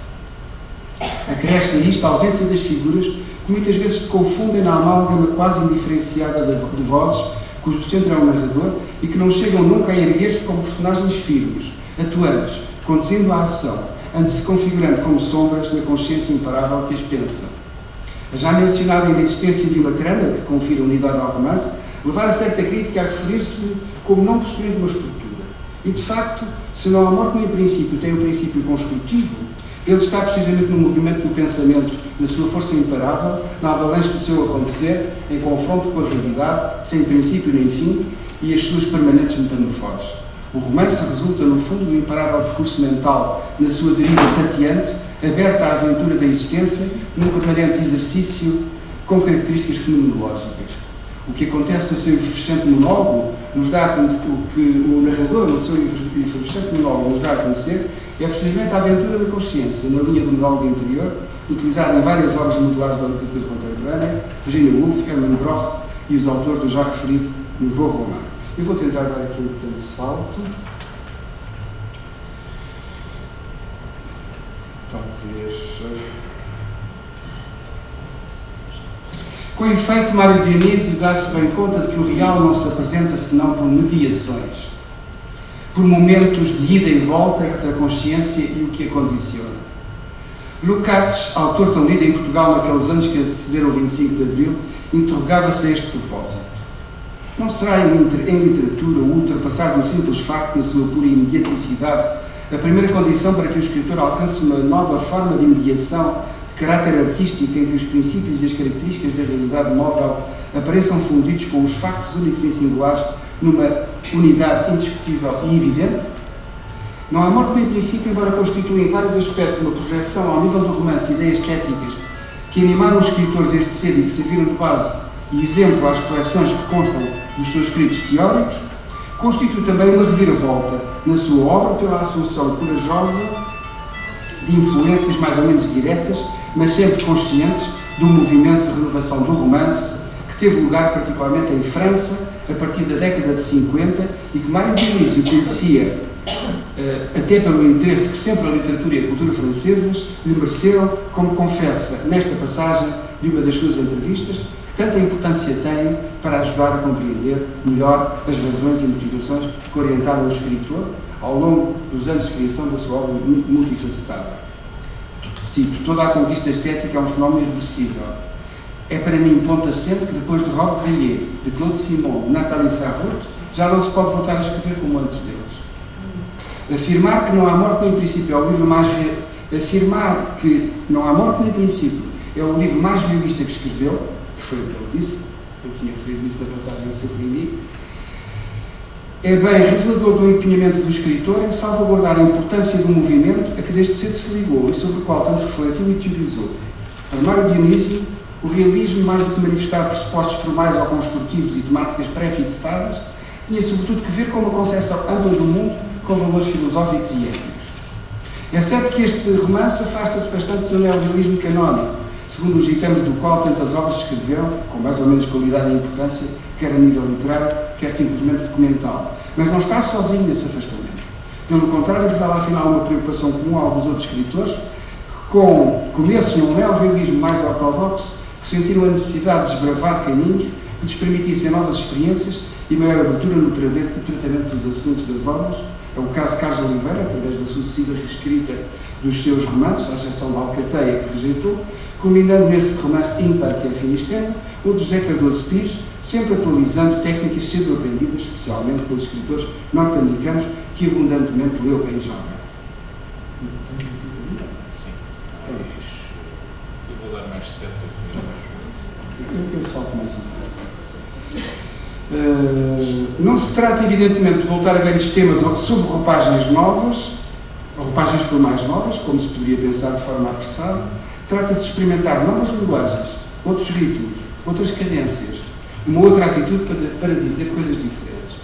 Acresce a isto a ausência das figuras, que muitas vezes se confundem na amálgama quase indiferenciada de vozes, cujo centro é o narrador, e que não chegam nunca a erguer-se como personagens firmes, atuantes, conduzindo a ação, antes se configurando como sombras na consciência imparável que as pensa. A já mencionada inexistência de uma trama que confira unidade ao romance levara certa crítica a referir-se como não possuindo uma estrutura. E, de facto, se não há morte nem princípio tem um princípio construtivo, ele está precisamente no movimento do pensamento, na sua força imparável, na avalanche do seu acontecer, em confronto com a realidade, sem princípio nem fim, e as suas permanentes metamorfoses. O romance resulta, no fundo, do imparável percurso mental, na sua deriva tateante, aberta à aventura da existência, num permanente exercício com características fenomenológicas. O que acontece no seu efervescente monólogo, o que o narrador, no seu efervescente monólogo, nos dá a conhecer, é precisamente a aventura da consciência, na linha do monólogo interior, utilizada em várias obras modulares da literatura contemporânea, Virginia Woolf, Hermann Broch e os autores do já referido Nouveau Roman. Eu vou tentar dar aqui um pequeno salto. Talvez. Com efeito, Mário Dionísio dá-se bem conta de que o real não se apresenta senão por mediações, por momentos de ida e volta entre a consciência e o que a condiciona. Lukács, autor tão lido em Portugal naqueles anos que antecederam o 25 de Abril, interrogava-se a este propósito. Não será em literatura o ultrapassar do simples facto na sua pura imediaticidade a primeira condição para que o escritor alcance uma nova forma de mediação de caráter artístico em que os princípios e as características da realidade móvel apareçam fundidos com os factos únicos e singulares numa unidade indiscutível e evidente? Não há morte nem princípio, embora constitua em vários aspectos uma projeção ao nível do romance de ideias estéticas que animaram os escritores desde cedo e que serviram de base e exemplo às reflexões que constam dos seus escritos teóricos, constitui também uma reviravolta na sua obra pela assunção corajosa de influências mais ou menos diretas, mas sempre conscientes do movimento de renovação do romance que teve lugar particularmente em França a partir da década de 50 e que Mário Dionísio conhecia até pelo interesse que sempre a literatura e a cultura francesas lhe mereceram, como confessa nesta passagem de uma das suas entrevistas, que tanta importância tem para ajudar a compreender melhor as razões e motivações que orientaram o escritor ao longo dos anos de criação da sua obra multifacetada. Cito: toda a conquista estética é um fenómeno irreversível. É para mim ponto assente que depois de Rob Grillet, de Claude Simon, de Nathalie Sarraute, já não se pode voltar a escrever como antes deles. Afirmar que não há morte nem princípio é o livro mais afirmar que não há morte nem princípio é o livro mais realista que escreveu, que foi o que ele disse, eu tinha referido isso na passagem a seu primeiro, É bem revelador do empenhamento do escritor em salvaguardar a importância do movimento a que desde cedo se ligou e sobre o qual tanto refletiu e teorizou. Para Mário Dionísio, o realismo, mais do que manifestar pressupostos formais ou construtivos e temáticas pré-fixadas, tinha sobretudo que ver com uma concepção ampla do mundo com valores filosóficos e éticos. É certo que este romance afasta-se bastante do neorrealismo canónico, segundo os ditames do qual tantas obras se escreveram, com mais ou menos qualidade e importância, quer a nível literário, quer simplesmente documental. Mas não está sozinho nesse afastamento. Pelo contrário, revela afinal uma preocupação comum a alguns outros escritores que, com começo num neorrealismo mais ortodoxo, que sentiram a necessidade de desbravar caminhos que lhes permitissem novas experiências e maior abertura no tratamento dos assuntos das obras. É o caso de Carlos Oliveira, através da sucessiva reescrita dos seus romances, à exceção da Alcateia, que rejeitou, culminando nesse romance ímpar que é Finisterre, ou de José Cardoso Pires, sempre atualizando técnicas cedo aprendidas, especialmente pelos escritores norte-americanos que abundantemente leu em jovem.
Sim. Eu vou dar mais 7 minutos.
Eu salto mais um pouco. Não se trata, evidentemente, de voltar a velhos temas sob roupagens novas, ou roupagens formais novas, como se poderia pensar de forma apressada. Trata-se de experimentar novas linguagens, outros ritmos, outras cadências, uma outra atitude para dizer coisas diferentes.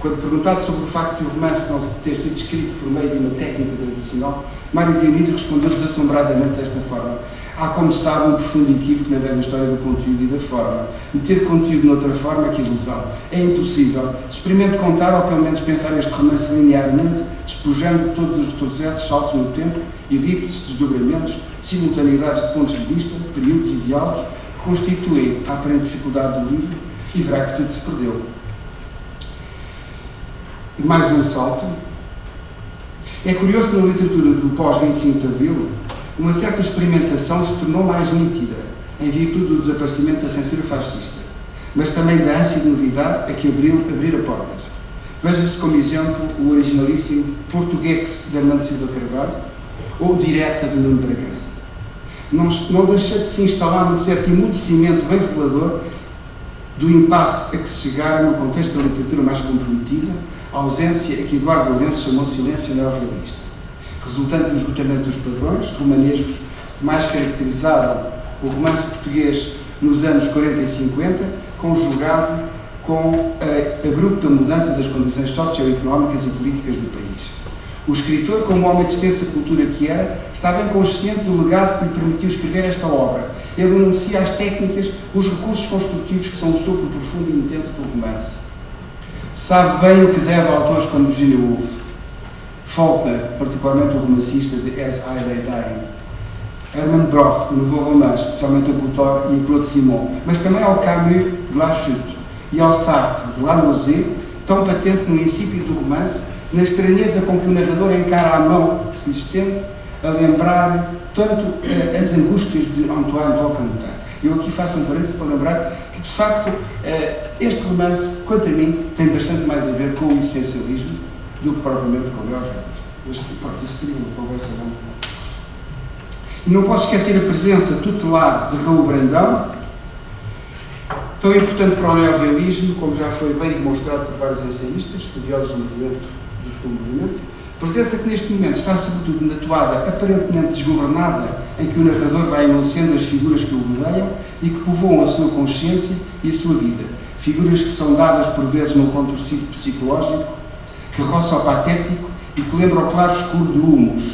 Quando perguntado sobre o facto de o romance não ter sido escrito por meio de uma técnica tradicional, Mário Dionísio respondeu desassombradamente desta forma: há, como sabe, um profundo equívoco na velha história do conteúdo e da forma. Meter conteúdo noutra forma que ilusão. É impossível. Experimente contar, ou pelo menos pensar este romance linearmente, despojando de todos os retrocessos, saltos no tempo, elipses, desdobramentos, simultaneidades de pontos de vista, períodos e diálogos, que constituem a aparente dificuldade do livro, e verá que tudo se perdeu. E mais um salto. É curioso, na literatura do pós-25 de Abril, uma certa experimentação se tornou mais nítida, em virtude do desaparecimento da censura fascista, mas também da ânsia de novidade a que abrira portas. Veja-se como exemplo o originalíssimo Português de Armando Silva Carvalho ou Direta de Nuno Bragança. Não deixa de se instalar um certo emudecimento bem revelador do impasse a que se chegara no contexto da literatura mais comprometida, a ausência a que Eduardo Lourenço chamou silêncio neorrealista, resultante do esgotamento dos padrões romanescos que mais caracterizaram o romance português nos anos 40 e 50, conjugado com a abrupta mudança das condições socioeconómicas e políticas do país. O escritor, como homem de extensa cultura que era, está bem consciente do legado que lhe permitiu escrever esta obra. Ele enuncia as técnicas, os recursos construtivos que são o sopro profundo e intenso do romance. Sabe bem o que deve a autores como Virginia Woolf, Faulkner, particularmente o romancista de As I Lay Dying, Hermann Broch, o novo romance, especialmente a Couture e a Claude Simon, mas também ao Camus de La Chute e ao Sartre de La Nausée, tão patente no incípio do romance, na estranheza com que o narrador encara a mão que se lhe estende, a lembrar tanto as angústias de Antoine Roquentin. Eu aqui faço um parênteses para lembrar que, de facto, este romance, quanto a mim, tem bastante mais a ver com o existencialismo do que propriamente com o neorrealismo. Mas, pronto, isso seria uma conversa longa. E não posso esquecer a presença tutelar de Raul Brandão, tão importante para o neorrealismo, como já foi bem demonstrado por vários ensaístas, estudiosos do movimento, presença que neste momento está sobretudo na toada aparentemente desgovernada, em que o narrador vai enunciando as figuras que o rodeiam e que povoam a sua consciência e a sua vida. Figuras que são dadas por vezes num contorcido psicológico, que roça ao patético e que lembra o claro escuro do humus.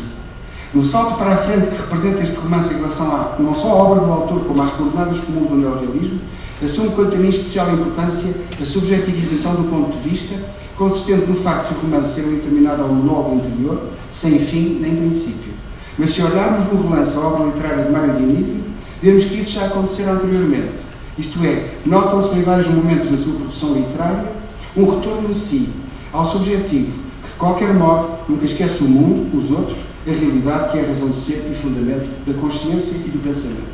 No salto para a frente que representa este romance em relação a não só a obra do autor, como às coordenadas comuns do neorrealismo, assume quanto a mim especial importância a subjetivização do ponto de vista, consistente no facto de o romance ser determinado ao monólogo interior, sem fim nem princípio. Mas se olharmos no relance a obra literária de Mário Dionísio, vemos que isso já acontecera anteriormente. Isto é, notam-se em vários momentos na sua produção literária um retorno de si, ao subjetivo, que de qualquer modo nunca esquece o mundo, os outros, a realidade que é a razão de ser e fundamento da consciência e do pensamento.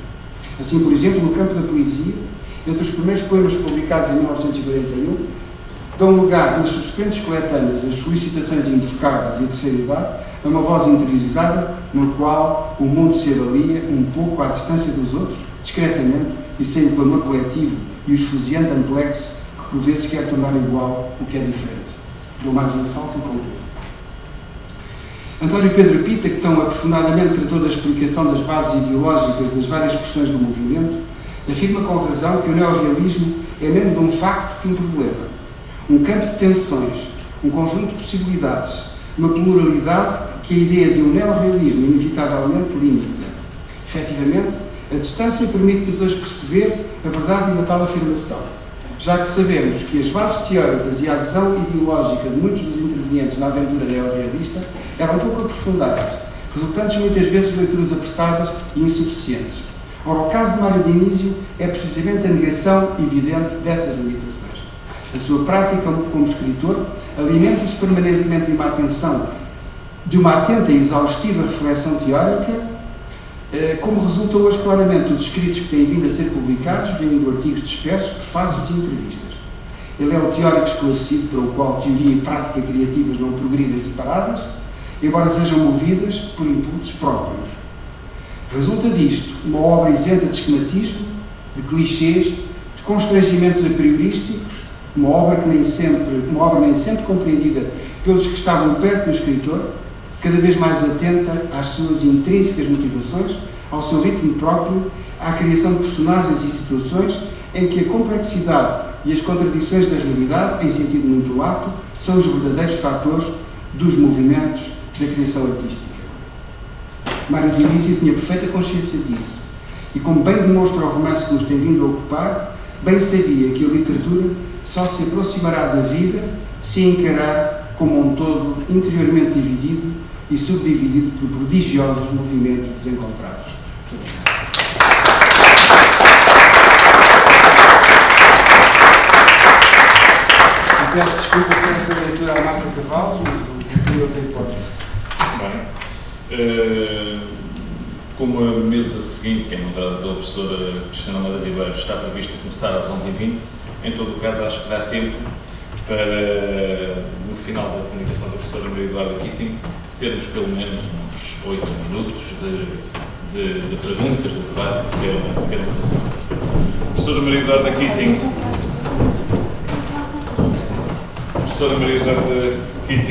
Assim, por exemplo, no campo da poesia, entre os primeiros poemas publicados em 1941, dão lugar nas subsequentes coletâneas as solicitações emboscadas e a terceira idade a uma voz interiorizada no qual o mundo se avalia um pouco à distância dos outros, discretamente e sem o clamor coletivo e o esfuziante amplexo que por vezes quer tornar igual o que é diferente. Dou mais um salto e concluo. António Pedro Pita, que tão aprofundadamente tratou da explicação das bases ideológicas das várias expressões do movimento, afirma com razão que o neorrealismo é menos um facto que um problema, um campo de tensões, um conjunto de possibilidades, uma pluralidade que a ideia de um neorrealismo inevitavelmente limita. Efetivamente, a distância permite-nos hoje perceber a verdade da tal afirmação, já que sabemos que as bases teóricas e a adesão ideológica de muitos dos intervenientes na aventura neorrealista eram pouco aprofundadas, resultantes muitas vezes de leituras apressadas e insuficientes. Ora, o caso de Mário Dionísio é precisamente a negação evidente dessas limitações. A sua prática como escritor alimenta-se permanentemente de uma atenção, de uma atenta e exaustiva reflexão teórica, como resulta hoje claramente dos escritos que têm vindo a ser publicados, vindo artigos dispersos, prefácios e entrevistas. Ele é o teórico esclarecido pelo qual teoria e prática criativas não progridem separadas, embora sejam movidas por impulsos próprios. Resulta disto uma obra isenta de esquematismo, de clichês, de constrangimentos a priorísticos, uma obra nem sempre compreendida pelos que estavam perto do escritor, cada vez mais atenta às suas intrínsecas motivações, ao seu ritmo próprio, à criação de personagens e situações em que a complexidade e as contradições da realidade, em sentido muito lato, são os verdadeiros fatores dos movimentos da criação artística. Mário Dionísio tinha perfeita consciência disso e, como bem demonstra o romance que nos tem vindo a ocupar, bem sabia que a literatura só se aproximará da vida se a encarar como um todo interiormente dividido e subdividido por prodigiosos movimentos desencontrados. Eu peço desculpa por esta leitura à Marta Cavalos, mas não tenho outra hipótese.
Bem, como a mesa seguinte, que é moderada pela professora Cristina Almeida Ribeiro, está prevista começar às 11h20, em todo o caso acho que dá tempo para, no final da comunicação da professora Maria Eduarda Keating, termos pelo menos uns 8 minutos de perguntas, de debate que queiram fazer. A professora Maria Eduarda Keating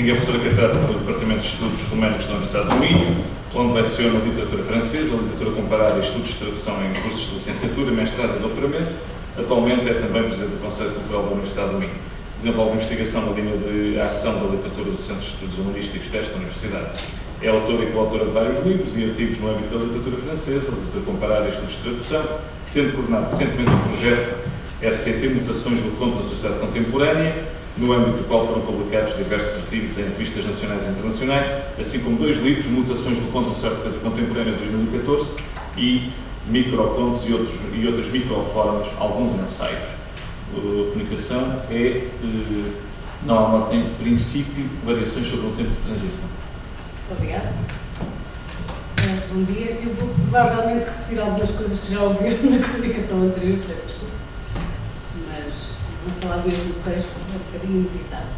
é professora catedrática do Departamento de Estudos Romanos da Universidade do Minho, onde leciona literatura francesa, literatura comparada e estudos de tradução em cursos de licenciatura, mestrado e doutoramento. Atualmente é também presidente do Conselho Cultural da Universidade do Minho. Desenvolve investigação na linha de ação da literatura do Centro de Estudos Humanísticos desta Universidade. É autora e coautora de vários livros e artigos no âmbito da literatura francesa, literatura comparada e estudos de tradução, tendo coordenado recentemente o projeto RCT Mutações do Conto na Sociedade Contemporânea, no âmbito do qual foram publicados diversos artigos em revistas nacionais e internacionais, assim como 2 livros, Mutações do Conto na Sociedade Portuguesa Contemporânea de 2014 e Microcontos e outras microformas, alguns ensaios. A comunicação é Não há morte nem princípio, variações sobre o tempo de transição.
Muito obrigada. Bom dia. Eu vou provavelmente repetir algumas coisas que já ouviram na comunicação anterior, peço desculpa, mas vou falar mesmo do texto, é um bocadinho inevitável.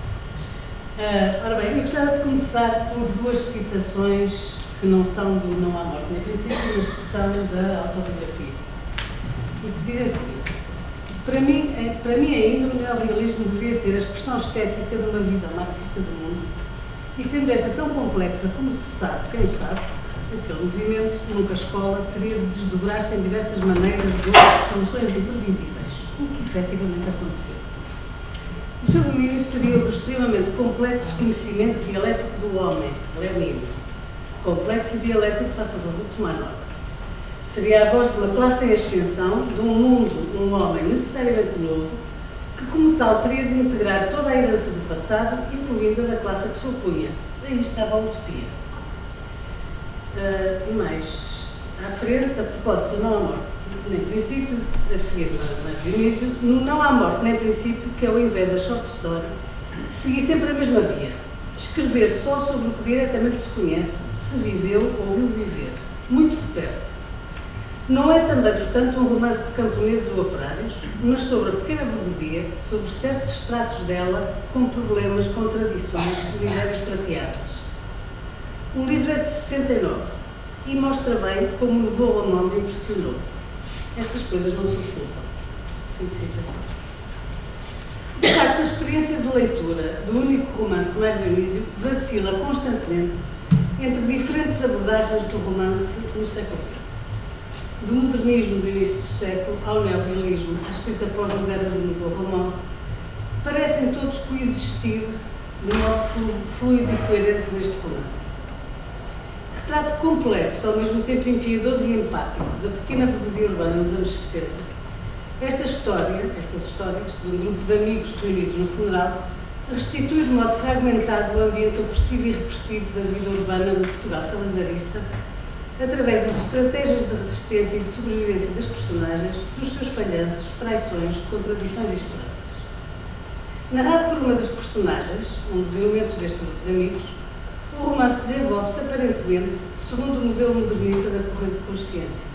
Ora bem, eu gostava de começar por 2 citações que não são do Não há morte nem princípio, mas que são da autobiografia. E que dizem o seguinte: para mim ainda o neorrealismo deveria ser a expressão estética de uma visão marxista do mundo, e sendo esta tão complexa como se sabe, quem o sabe, aquele movimento nunca escola teria de desdobrar-se em diversas maneiras de outras soluções imprevisíveis, o que efetivamente aconteceu. O seu domínio seria o do extremamente complexo conhecimento dialético do homem, Lenin. Complexo e dialético, faça o favor de tomar nota. Seria a voz de uma classe em ascensão, de um mundo, um homem necessariamente novo, que como tal teria de integrar toda a herança do passado, incluindo a da classe a que se opunha. Aí estava a utopia. E mais à frente, a propósito do Não há morte nem princípio, afirma Dionísio, no Não há morte nem princípio, que ao invés da short story, segui sempre a mesma via. Escrever só sobre o que diretamente se conhece, se viveu ou viu viver, muito de perto. Não é também, portanto, um romance de camponeses ou operários, mas sobre a pequena burguesia, sobre certos estratos dela, com problemas, contradições, misérias prateadas. O livro é de 69 e mostra bem como o Nouveau Roman me impressionou. Estas coisas não se ocultam. Fim de citação. De facto, a experiência de leitura do único romance de Mário Dionísio vacila constantemente entre diferentes abordagens do romance no século XX. Do modernismo do início do século ao neorrealismo, à escrita pós-moderna do Nouveau Roman, parecem todos coexistir de modo fluido e coerente neste romance. Retrato complexo, ao mesmo tempo impiedoso e empático, da pequena burguesia urbana nos anos 60, estas histórias, de um grupo de amigos reunidos no funeral, restitui de modo fragmentado o ambiente opressivo e repressivo da vida urbana no Portugal salazarista, através das estratégias de resistência e de sobrevivência das personagens, dos seus falhanços, traições, contradições e esperanças. Narrado por uma das personagens, um dos elementos deste grupo de amigos, o romance desenvolve-se aparentemente segundo o modelo modernista da corrente de consciência,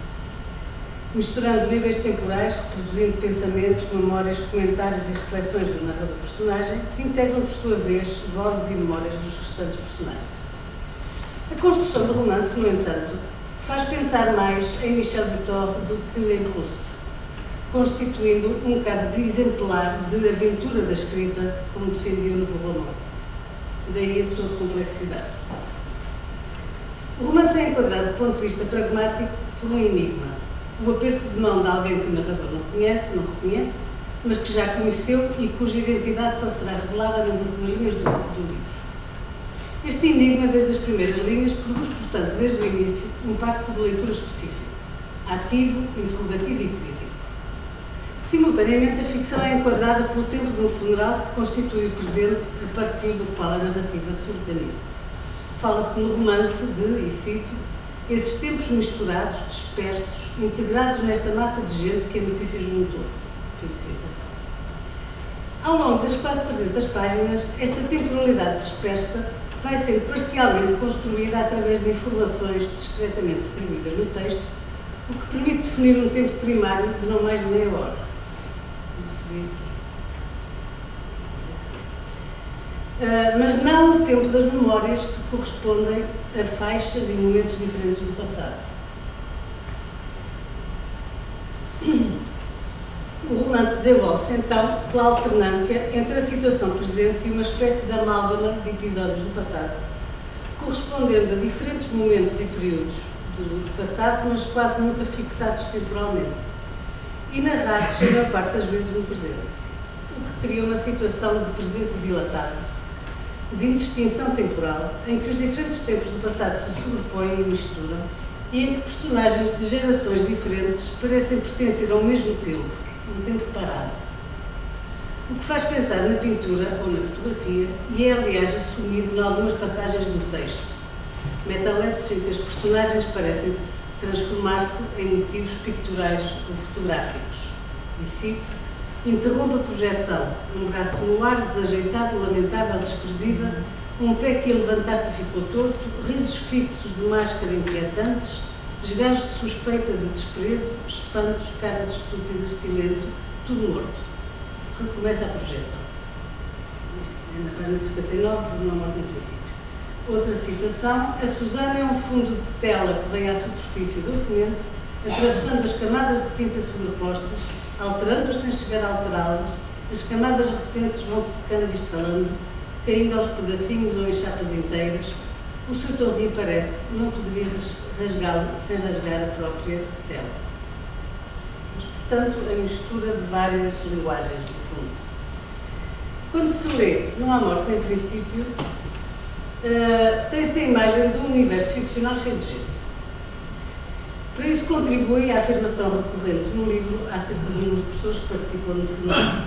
misturando níveis temporais, reproduzindo pensamentos, memórias, comentários e reflexões do narrador-personagem, que integram, por sua vez, vozes e memórias dos restantes personagens. A construção do romance, no entanto, faz pensar mais em Michel Butor do que em Proust, constituindo um caso exemplar de aventura da escrita, como defendia o Nouveau Roman. Daí a sua complexidade. O romance é enquadrado do ponto de vista pragmático por um enigma, o aperto de mão de alguém que o narrador não conhece, não reconhece, mas que já conheceu e cuja identidade só será revelada nas últimas linhas do livro. Este enigma, desde as primeiras linhas, produz, portanto, desde o início, um pacto de leitura específico, ativo, interrogativo e crítico. Simultaneamente, a ficção é enquadrada pelo tempo de um funeral que constitui o presente a partir do qual a narrativa se organiza. Fala-se no romance de, e cito, esses tempos misturados, dispersos, integrados nesta massa de gente que a notícia juntou. Fim de citação. Ao longo das quase 300 páginas, esta temporalidade dispersa vai sendo parcialmente construída através de informações discretamente distribuídas no texto, o que permite definir um tempo primário de não mais de meia hora. Mas não o tempo das memórias que correspondem a faixas e momentos diferentes do passado. O romance desenvolve-se então pela alternância entre a situação presente e uma espécie de amálgama de episódios do passado, correspondendo a diferentes momentos e períodos do passado, mas quase nunca fixados temporalmente, e narrados, a maior parte das vezes, no presente, o que cria uma situação de presente dilatado, de indistinção temporal, em que os diferentes tempos do passado se sobrepõem e misturam, e em que personagens de gerações diferentes parecem pertencer ao mesmo tempo, um tempo parado. O que faz pensar na pintura ou na fotografia, e é, aliás, assumido em algumas passagens do texto, metaletes em que as personagens parecem transformar-se em motivos picturais ou fotográficos. E cito: interrompe a projeção, um braço no ar, desajeitado, lamentável, desprezível, um pé que a levantar-se ficou torto, risos fixos de máscara inquietantes, esgajos de suspeita, de desprezo, espantos, caras estúpidas, silêncio, tudo morto. Recomeça a projeção. Isto é na página 59 do Uma Morte no Princípio. Outra citação: a Susana é um fundo de tela que vem à superfície docemente, atravessando as camadas de tinta sobrepostas, alterando-as sem chegar a alterá-las, as camadas recentes vão secando e estalando, caindo aos pedacinhos ou em chapas inteiras. O seu tom reaparece, não poderia rasgá-lo sem rasgar a própria tela. Mas, portanto, a mistura de várias linguagens, no fundo. Quando se lê Não há morte nem princípio, tem-se a imagem de um universo ficcional cheio de gente. Para isso contribui a afirmação recorrente no livro acerca do número de pessoas que participam no funeral.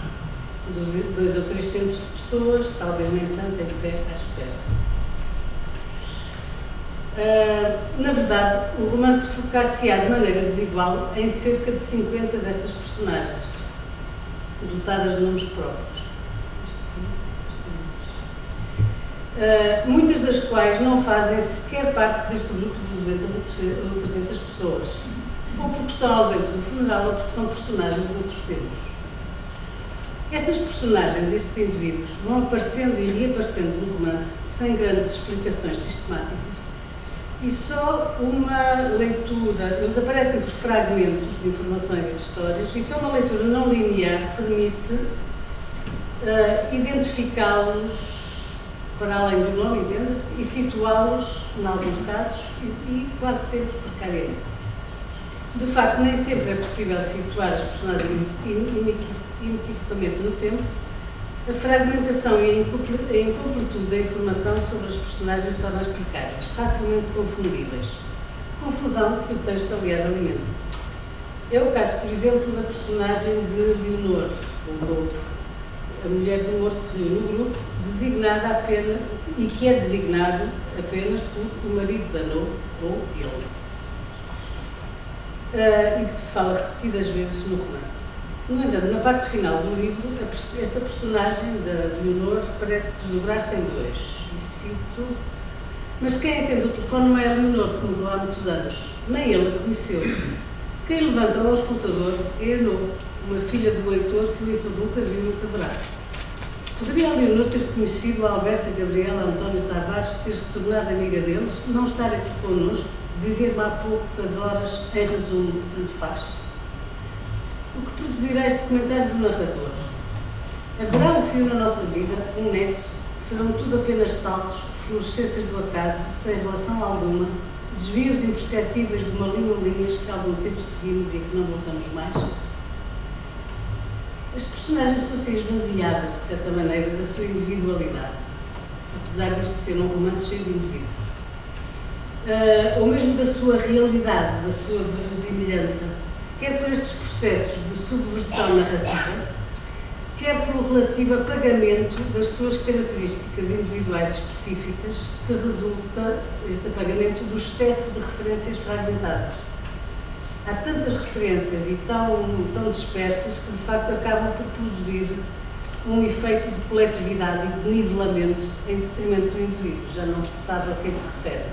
200 ou 300 pessoas, talvez nem tanto, em pé à espera. Na verdade, o romance focar-se-á de maneira desigual em cerca de 50 destas personagens, dotadas de nomes próprios. Muitas das quais não fazem sequer parte deste grupo de 200 ou 300 pessoas, ou porque estão ausentes do funeral ou porque são personagens de outros tempos. Estas personagens, estes indivíduos, vão aparecendo e reaparecendo no romance sem grandes explicações sistemáticas e só uma leitura, eles aparecem por fragmentos de informações e de histórias, e só uma leitura não linear permite identificá-los para além do nome, entenda-se, e situá-los, em alguns casos, e quase sempre precariamente. De facto, nem sempre é possível situar as personagens inequivocamente no tempo. A fragmentação e a incompletude da informação sobre as personagens torna-as precárias, facilmente confundíveis. Confusão que o texto, aliás, alimenta. É o caso, por exemplo, da personagem de Leonor, a mulher do morto que riu no grupo, designada apenas, e que é designado apenas por o marido da Noa, ou ele. E de que se fala repetidas vezes no romance. No entanto, na parte final do livro, esta personagem da Leonor parece desdobrar-se em dois. E cito: mas quem atende o telefone não é a Leonor, que mudou há muitos anos. Nem ele a conheceu. Quem levanta o auscultador é a Noa, uma filha do Heitor que o Heitor nunca viu e nunca verá. Poderia a Leonor ter conhecido a Alberta, Gabriela, António Tavares, ter-se tornado amiga deles, não estar aqui connosco, dizer-me há pouco que as horas, em resumo, tanto faz? O que produzirá este comentário do narrador? Haverá um fio na nossa vida, um nexo? Serão tudo apenas saltos, fluorescências do acaso, sem relação alguma, desvios imperceptíveis de uma linha ou linhas que há algum tempo seguimos e a que não voltamos mais? As personagens são assim esvaziadas, de certa maneira, da sua individualidade, apesar disto ser um romance cheio de indivíduos. Ou mesmo da sua realidade, da sua verosimilhança, quer por estes processos de subversão narrativa, quer pelo relativo apagamento das suas características individuais específicas, que resulta este apagamento do excesso de referências fragmentadas. Há tantas referências e tão dispersas que, de facto, acabam por produzir um efeito de coletividade e de nivelamento em detrimento do indivíduo. Já não se sabe a quem se refere.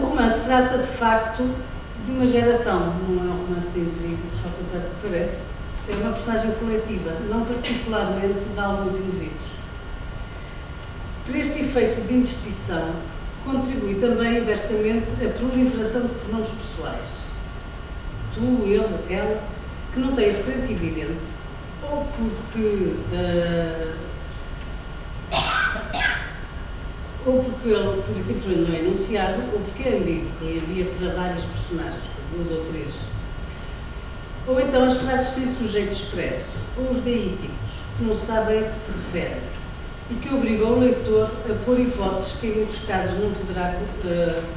O romance trata, de facto, de uma geração, não é um romance de indivíduos, ao contrário do que parece. É uma personagem coletiva, não particularmente de alguns indivíduos. Para este efeito de indistinção, contribui também, inversamente, a proliferação de pronomes pessoais. Tu, ele, ela, que não tem referente evidente, ou porque ele, por simplesmente, não é enunciado, ou porque é ambíguo, que havia para várias personagens, para duas ou três. Ou então as frases sem sujeito expresso, ou os deíticos, que não sabem a que se referem, e que obrigam o leitor a pôr hipóteses que, em muitos casos, não poderá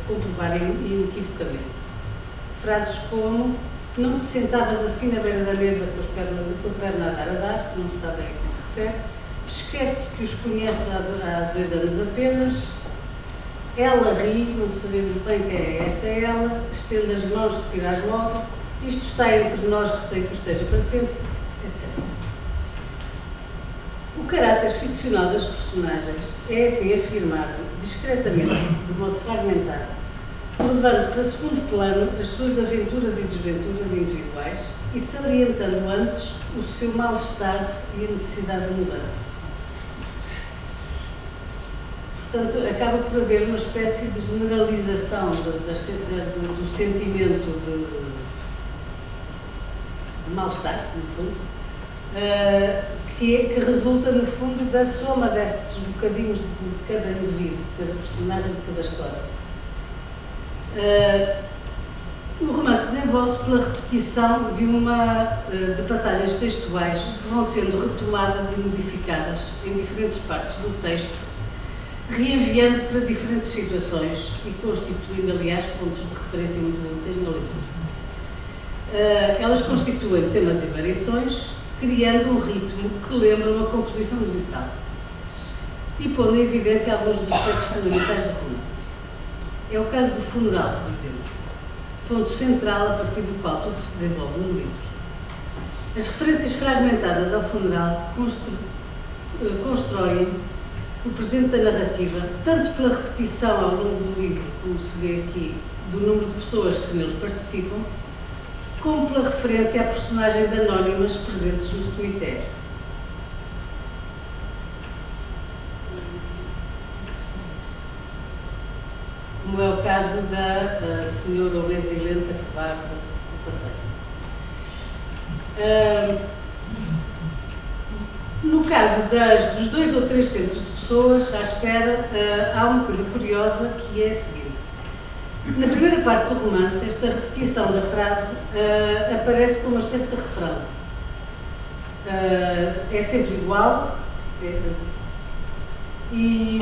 comprovar inequivocamente. Frases como: não te sentavas assim na beira da mesa com a perna a dar, que não se sabe a que se refere, esquece que os conhece há 2 anos apenas, ela ri, não sabemos bem quem é esta ela, estende as mãos, retiras logo, isto está entre nós, receio que esteja para sempre, etc. O caráter ficcional das personagens é assim afirmado, discretamente, de modo fragmentado, levando para segundo plano as suas aventuras e desventuras individuais e salientando antes o seu mal-estar e a necessidade de mudança. Portanto, acaba por haver uma espécie de generalização do sentimento de mal-estar, no fundo, que resulta, no fundo, da soma destes bocadinhos de cada indivíduo, de cada personagem, de cada história. O romance desenvolve-se pela repetição de passagens textuais que vão sendo retomadas e modificadas em diferentes partes do texto, reenviando para diferentes situações e constituindo, aliás, pontos de referência muito úteis na leitura. Elas constituem temas e variações, criando um ritmo que lembra uma composição musical e pondo em evidência alguns dos aspectos fundamentais do romance. É o caso do funeral, por exemplo, ponto central a partir do qual tudo se desenvolve no livro. As referências fragmentadas ao funeral constroem o presente da narrativa, tanto pela repetição ao longo do livro, como se vê aqui, do número de pessoas que nele participam, como pela referência a personagens anónimas presentes no cemitério. Como é o caso da senhora obesa e lenta que varre o passeio. No caso dos 2 ou 3 centros de pessoas à espera, há uma coisa curiosa que é a seguinte. Na primeira parte do romance, esta repetição da frase aparece como uma espécie de refrão. É sempre igual e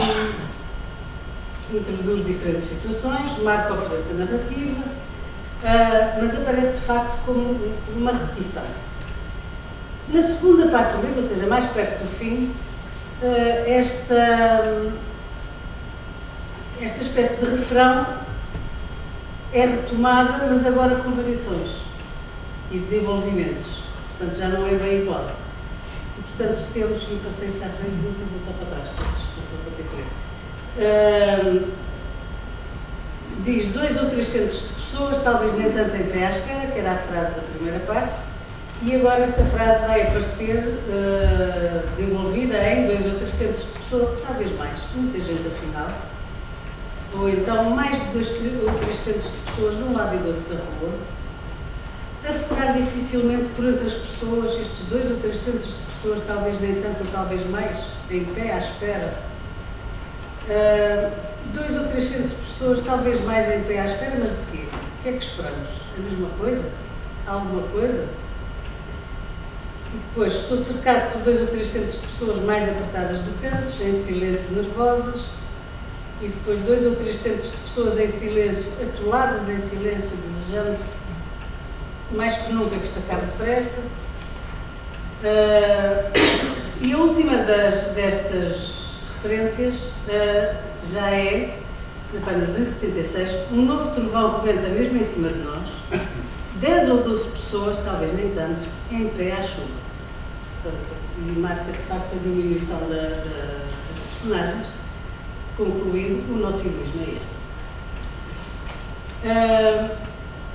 introduz diferentes situações, marca o presente da narrativa, mas aparece de facto como uma repetição. Na segunda parte do livro, ou seja, mais perto do fim, esta espécie de refrão é retomada, mas agora com variações e desenvolvimentos. Portanto, já não é bem igual. E, portanto, temos, e passei isto à frente, não sei voltar para trás, peço desculpa para ter que ler. Diz 2 ou 3 centros de pessoas, talvez nem tanto em pé à espera, que era a frase da primeira parte, e agora esta frase vai aparecer desenvolvida em 2 ou 3 centros de pessoas, talvez mais, muita gente afinal, ou então mais de 2 ou 3 centros de pessoas de um lado e do outro da rua, a furar dificilmente por entre as pessoas, estes 2 ou 3 centros de pessoas, talvez nem tanto ou talvez mais, em pé à espera. 2 ou 3 centros de pessoas, talvez mais em pé à espera, mas de quê? O que é que esperamos? A mesma coisa? Alguma coisa? E depois, estou cercado por 2 ou 3 centros de pessoas mais apertadas do canto, em silêncio, nervosas, e depois 2 ou 3 centros de pessoas em silêncio, atoladas em silêncio, desejando mais que nunca que isto acabe depressa. E a última destas referências já é, na página 276, um novo trovão rebenta mesmo em cima de nós, 10 ou 12 pessoas, talvez nem tanto, em pé à chuva. Portanto, e marca de facto a diminuição das personagens. Concluído, o nosso egoísmo é este.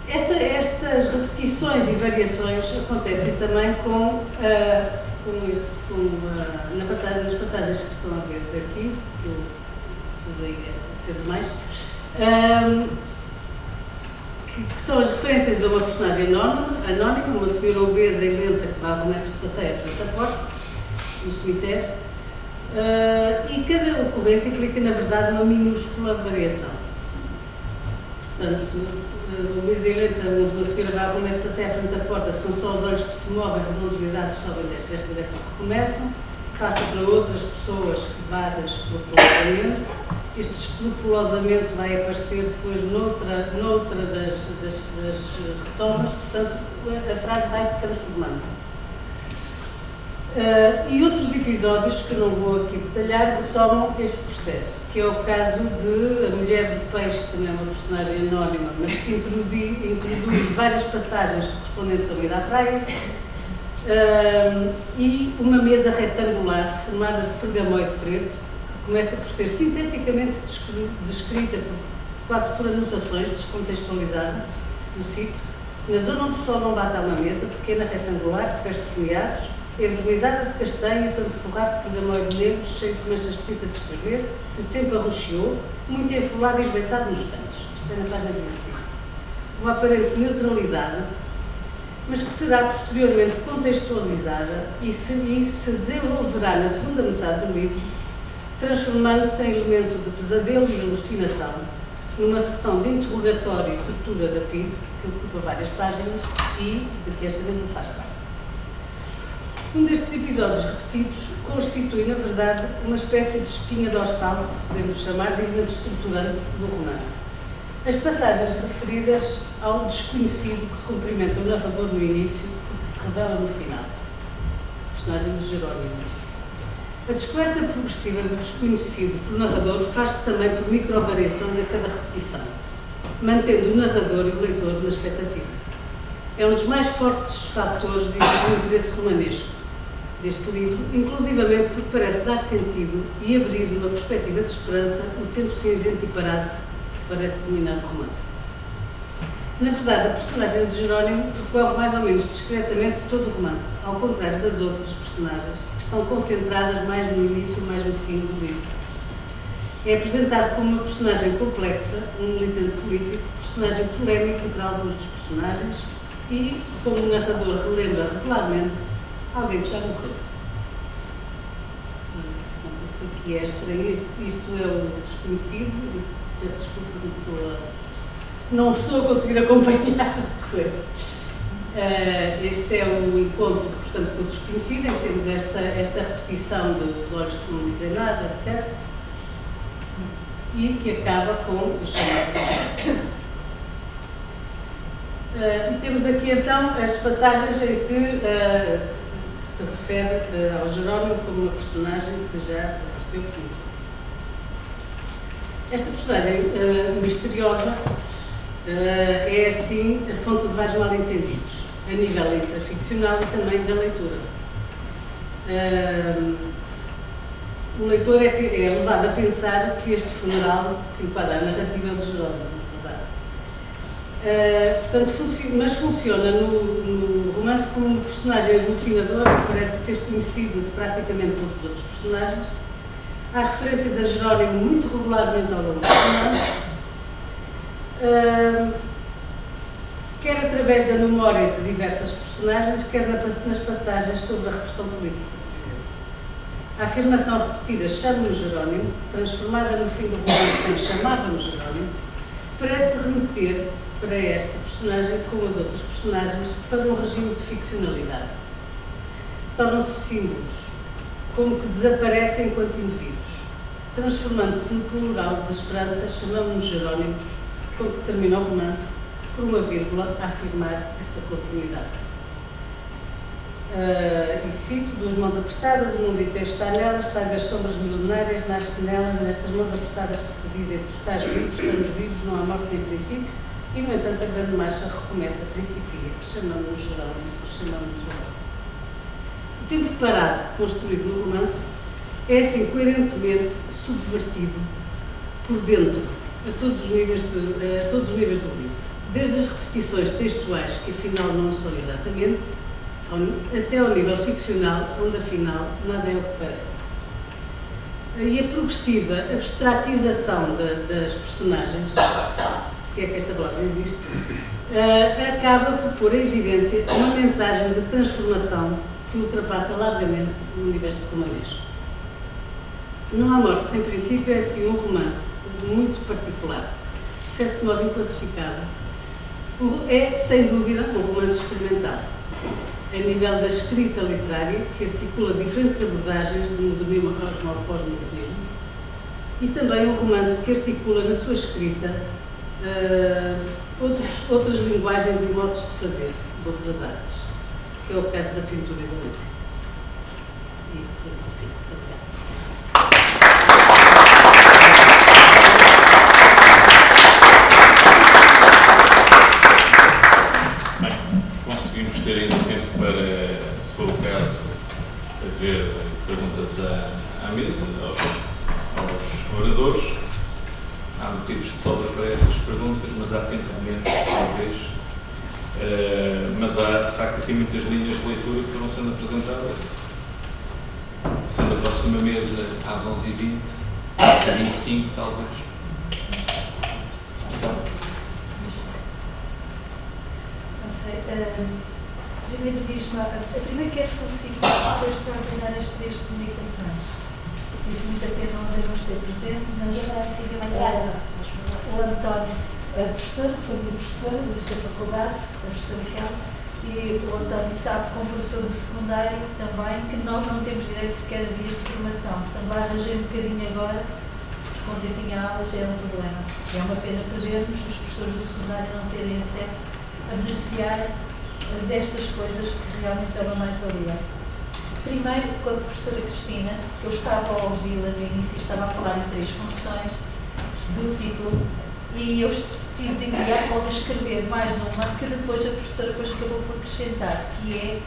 Estas repetições e variações acontecem também nas passagens que estão a ver aqui, que eu usei a ser demais, que são as referências a uma personagem anónima, uma senhora obesa e lenta que vai a momentos que passeia à frente da porta, no cemitério, e cada ocorrência implica, na verdade, uma minúscula variação. Portanto, obesa e lenta, uma senhora vai a momento que passeia à frente da porta, são só os olhos que se movem, redondos virados, sobem desta direção que recomeçam, passa para outras pessoas que varem escrupulosamente. Este escrupulosamente vai aparecer depois noutra das retomas, portanto, a frase vai se transformando. E outros episódios, que não vou aqui detalhar, retomam este processo, que é o caso de a mulher do peixe, que também é uma personagem anónima, mas que introduz várias passagens correspondentes ao meio da praia, e uma mesa retangular formada de pergamoide preto, que começa por ser sinteticamente descrita quase por anotações, descontextualizada, no sítio. Na zona onde o sol não bate a uma mesa, pequena retangular, de pés torneados, envernizada de castanho, tanto forrado de pergamoide negro, cheio de manchas de tinta de escrever, que o tempo arroxeou, muito enfolado e esbeiçado nos cantos. Isto é na página 25. Uma aparente neutralidade, mas que será posteriormente contextualizada e se desenvolverá na segunda metade do livro, transformando-se em elemento de pesadelo e alucinação, numa sessão de interrogatório e tortura da PIDE, que ocupa várias páginas e de que esta mesma faz parte. Um destes episódios repetidos constitui, na verdade, uma espécie de espinha dorsal, se podemos chamar, de elemento estruturante do romance. As passagens referidas ao desconhecido que cumprimenta o narrador no início e que se revela no final. O personagem de Jerónimo. A descoberta progressiva do desconhecido pelo narrador faz-se também por microvariações a cada repetição, mantendo o narrador e o leitor na expectativa. É um dos mais fortes fatores do interesse romanesco deste livro, inclusivamente porque parece dar sentido e abrir numa perspectiva de esperança o tempo cinzento e parado que parece dominar o romance. Na verdade, a personagem de Jerónimo percorre mais ou menos discretamente todo o romance, ao contrário das outras personagens, que estão concentradas mais no início e mais no fim do livro. É apresentado como uma personagem complexa, um militante político, personagem polémico para alguns dos personagens e, como o narrador relembra regularmente, alguém que já morreu. que é estranho. Isto é o desconhecido, e peço desculpa, não estou a conseguir acompanhar a coisa. Este é o encontro, portanto, com o desconhecido, em que temos esta repetição dos olhos que não dizem nada, etc. E que acaba com o chamado. E temos aqui então as passagens em que se refere ao Jerónimo como uma personagem que já desapareceu comigo. Esta personagem misteriosa é assim a fonte de vários mal-entendidos, a nível intraficcional e também da leitura. O leitor é levado a pensar que este funeral que enquadra a narrativa é o de Jerónimo, na verdade. Portanto, mas funciona no romance como um personagem aglutinador que parece ser conhecido de praticamente todos os outros personagens. Há referências a Jerónimo muito regularmente ao longo do romance, quer através da memória de diversas personagens, quer nas passagens sobre a repressão política, por exemplo. A afirmação repetida "chamo-me Jerónimo", transformada no fim do romance em "chamava-me Jerónimo", parece remeter para esta personagem, como as outras personagens, para um regime de ficcionalidade. Tornam-se símbolos, como que desaparecem enquanto indivíduos, transformando-se no plural de esperança "chamamos-nos Jerónimos", com que termina o romance, por uma vírgula, a afirmar esta continuidade. E cito: "Duas mãos apertadas, o mundo inteiro está nelas, sai das sombras milenárias, nasce nelas, nestas mãos apertadas que se dizem: tu estás vivo, estamos vivos, não há morte nem princípio", e, no entanto, a grande marcha recomeça, principia, chamamos-nos Jerónimo, chamamos-nos Jerónimo. O tempo parado, construído no romance, é assim coerentemente subvertido por dentro, a todos os níveis do livro, desde as repetições textuais, que afinal não são exatamente, até ao nível ficcional, onde afinal nada é o que parece. E a progressiva abstratização das personagens, se é que esta palavra existe, acaba por pôr em evidência uma mensagem de transformação que ultrapassa largamente o universo romanesco. Não há morte sem princípio é assim um romance muito particular, de certo modo inclassificável. É, sem dúvida, um romance experimental, a nível da escrita literária, que articula diferentes abordagens do modernismo ao pós-modernismo, e também um romance que articula na sua escrita outras linguagens e modos de fazer, de outras artes, que é o caso da pintura e da música. E, enfim, muito obrigada.
Conseguimos ter ainda tempo para, se for o caso, haver perguntas à mesa, aos oradores. Há motivos de sobra para essas perguntas, mas há tempo de menos, talvez. Mas há, de facto, aqui muitas linhas de leitura que foram sendo apresentadas. Sendo a próxima mesa às 11h20, às 25 talvez. Então.
Primeiro diz-me, primeiro quero felicitar foi extraordinário as 3 comunicações. Tive muita pena não devemos ter presentes, mas o António, a professora, que foi minha professora desta faculdade, a professora Kel, e o António sabe, como professor do secundário também, que nós não temos direito sequer a dias de formação. Portanto, lá arranjei um bocadinho agora, quando eu tinha aulas era um problema. E é uma pena perdermos os professores do secundário não terem acesso a beneficiar destas coisas que realmente é uma mais-valia. Primeiro, com a professora Cristina, que eu estava a ouvi-la no início, estava a falar em 3 funções do título, e eu tive de enviar logo a escrever mais uma, que depois a professora depois acabou por acrescentar, que é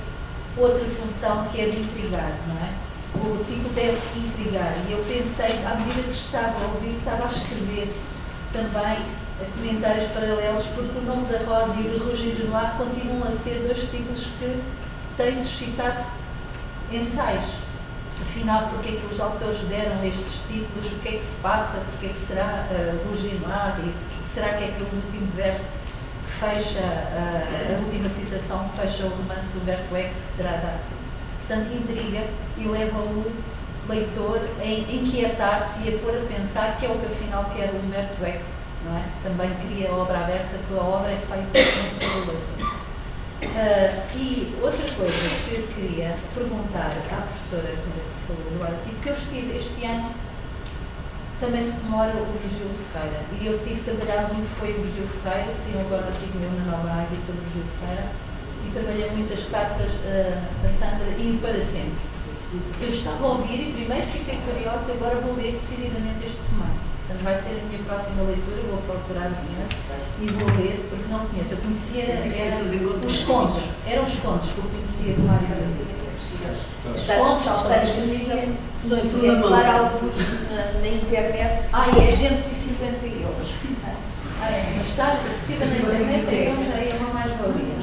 outra função, que é de intrigar, não é? O título deve intrigar, e eu pensei, à medida que estava a ouvir, estava a escrever também comentários paralelos, porque o nome da Rosa e o Rugir Noir continuam a ser 2 títulos que têm suscitado ensaios. Afinal, porque é que os autores deram estes títulos, o que é que se passa, porque é que será Rugir Noir e o que será que é aquele último verso que fecha, a última citação que fecha o romance do Humberto Eco se terá dado. Portanto, intriga e leva-o leitor a inquietar-se e a pôr a pensar, que é o que afinal quer o Humberto Eco, não é? Também cria a obra aberta, que a obra é feita pelo leitor. E outra coisa que eu queria perguntar à professora que falou do artigo, que eu estive este ano, também se comemora o Virgílio Ferreira, e eu tive trabalhado muito, foi o Virgílio Ferreira, saiu agora um artigo meu na Nova Águia sobre o Virgílio Ferreira, e trabalhei muitas cartas a Sandra e para sempre. Eu estava a ouvir e primeiro fiquei curiosa, agora vou ler decididamente este romance. Portanto, vai ser a minha próxima leitura, vou procurar e vou ler, porque não conheço. Eu conhecia os contos, eram os contos que eu conhecia do Mário Barata.
Está disponível
Só em
um
segunda mão.
exemplar alguns na internet
Ah,
por
é?
250 euros.
Mas está acessível na internet, então já é uma mais-valia.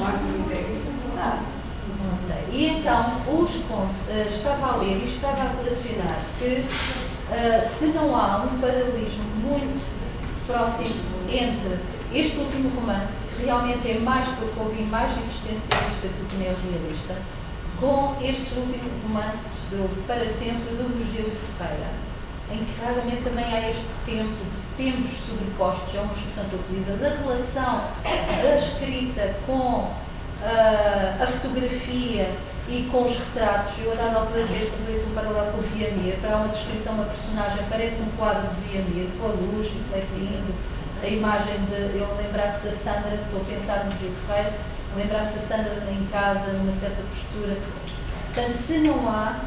Não sei. E então, estava a ler e estava a relacionar que se não há um paralelismo muito próximo entre este último romance, que realmente é mais porque ouvi mais existencialista do que neorrealista, com estes últimos romances do Para Sempre, do Virgílio Ferreira, em que raramente também há este tempo de tempos sobrepostos, é uma expressão que eu utilizo, da relação da escrita com a fotografia e com os retratos. Eu, a dada altura, estabeleço um paralelo com o Viamir, para uma descrição, uma personagem parece um quadro de Viamir, com a luz refletindo, a imagem de ele lembrar-se da Sandra, estou a pensar no Virgílio Ferreira, lembrar-se da Sandra em casa, numa certa postura. Portanto, se não há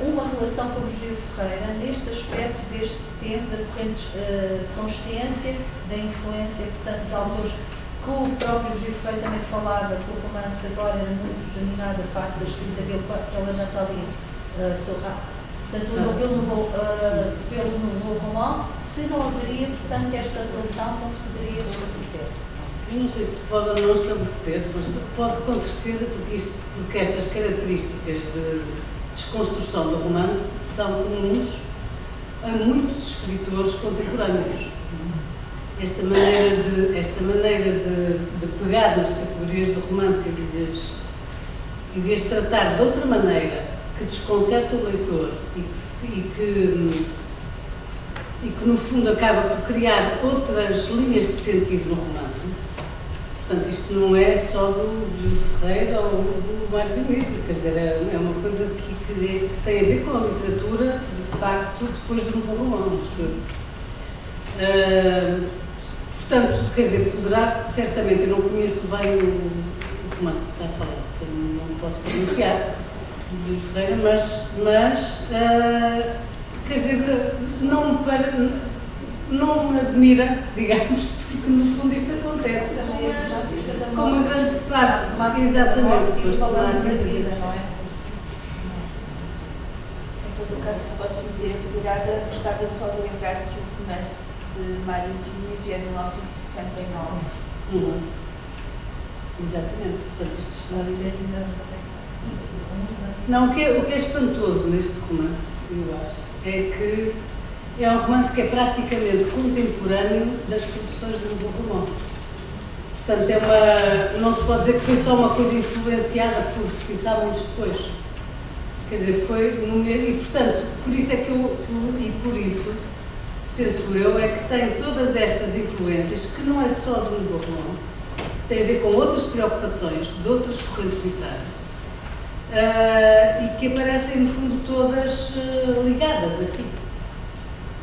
uma relação com o Virgílio Ferreira, neste aspecto deste tempo, da corrente consciência, da influência, portanto, de autores que o próprio Virgílio Ferreira também falava, que o romance agora era muito determinado a parte da escrita dele pela Nathalie Seurat. Portanto, pelo novo romance, se não haveria, portanto, esta relação não se poderia estabelecer.
Eu não sei se pode ou não estabelecer, mas pode com certeza, porque estas características de desconstrução do romance são comuns a muitos escritores contemporâneos. Esta maneira de pegar nas categorias do romance e de as tratar de outra maneira, que desconcerta o leitor e que no fundo acaba por criar outras linhas de sentido no romance. Portanto, isto não é só do Virgílio Ferreira ou do Mário Dionísio, quer dizer, é uma coisa que tem a ver com a literatura, de facto, depois do Novo Romance. Portanto, quer dizer, poderá, certamente, eu não conheço bem o romance que está a falar, porque eu não posso pronunciar, do Virgílio Ferreira, mas quer dizer, não me admira, digamos, porque no fundo isto acontece com uma grande parte, exatamente, depois
da
temáticas,
vida,
etc.
não é?
Em todo o caso, se posso me ter apurada, gostava só de lembrar que o romance de Mário Dionísio é de 1969.
Exatamente, portanto isto
Pode
está
ser ainda.
Não, o que é espantoso neste romance, eu acho, é que é um romance que é praticamente contemporâneo das produções do Novo Romance. Portanto, não se pode dizer que foi só uma coisa influenciada porque isso há muitos depois. Quer dizer, foi no mesmo, e portanto, por isso é que por isso, penso eu, é que tem todas estas influências, que não é só do Novo Romance, que tem a ver com outras preocupações de outras correntes literárias. E que aparecem, no fundo, todas ligadas aqui.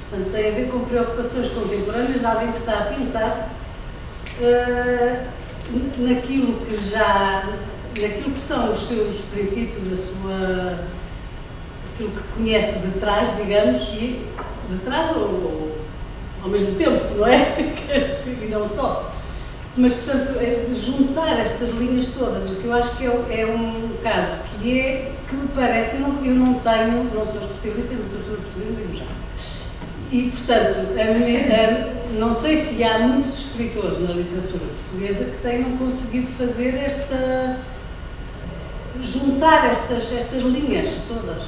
Portanto, tem a ver com preocupações contemporâneas de alguém que está a pensar naquilo que são os seus princípios, aquilo que conhece de trás, digamos, e de trás ou ao mesmo tempo, não é? E não só. Mas, portanto, juntar estas linhas todas, o que eu acho que é um caso que me parece, eu não sou especialista em literatura portuguesa, digo já. E, portanto, não sei se há muitos escritores na literatura portuguesa que tenham conseguido fazer juntar estas linhas todas,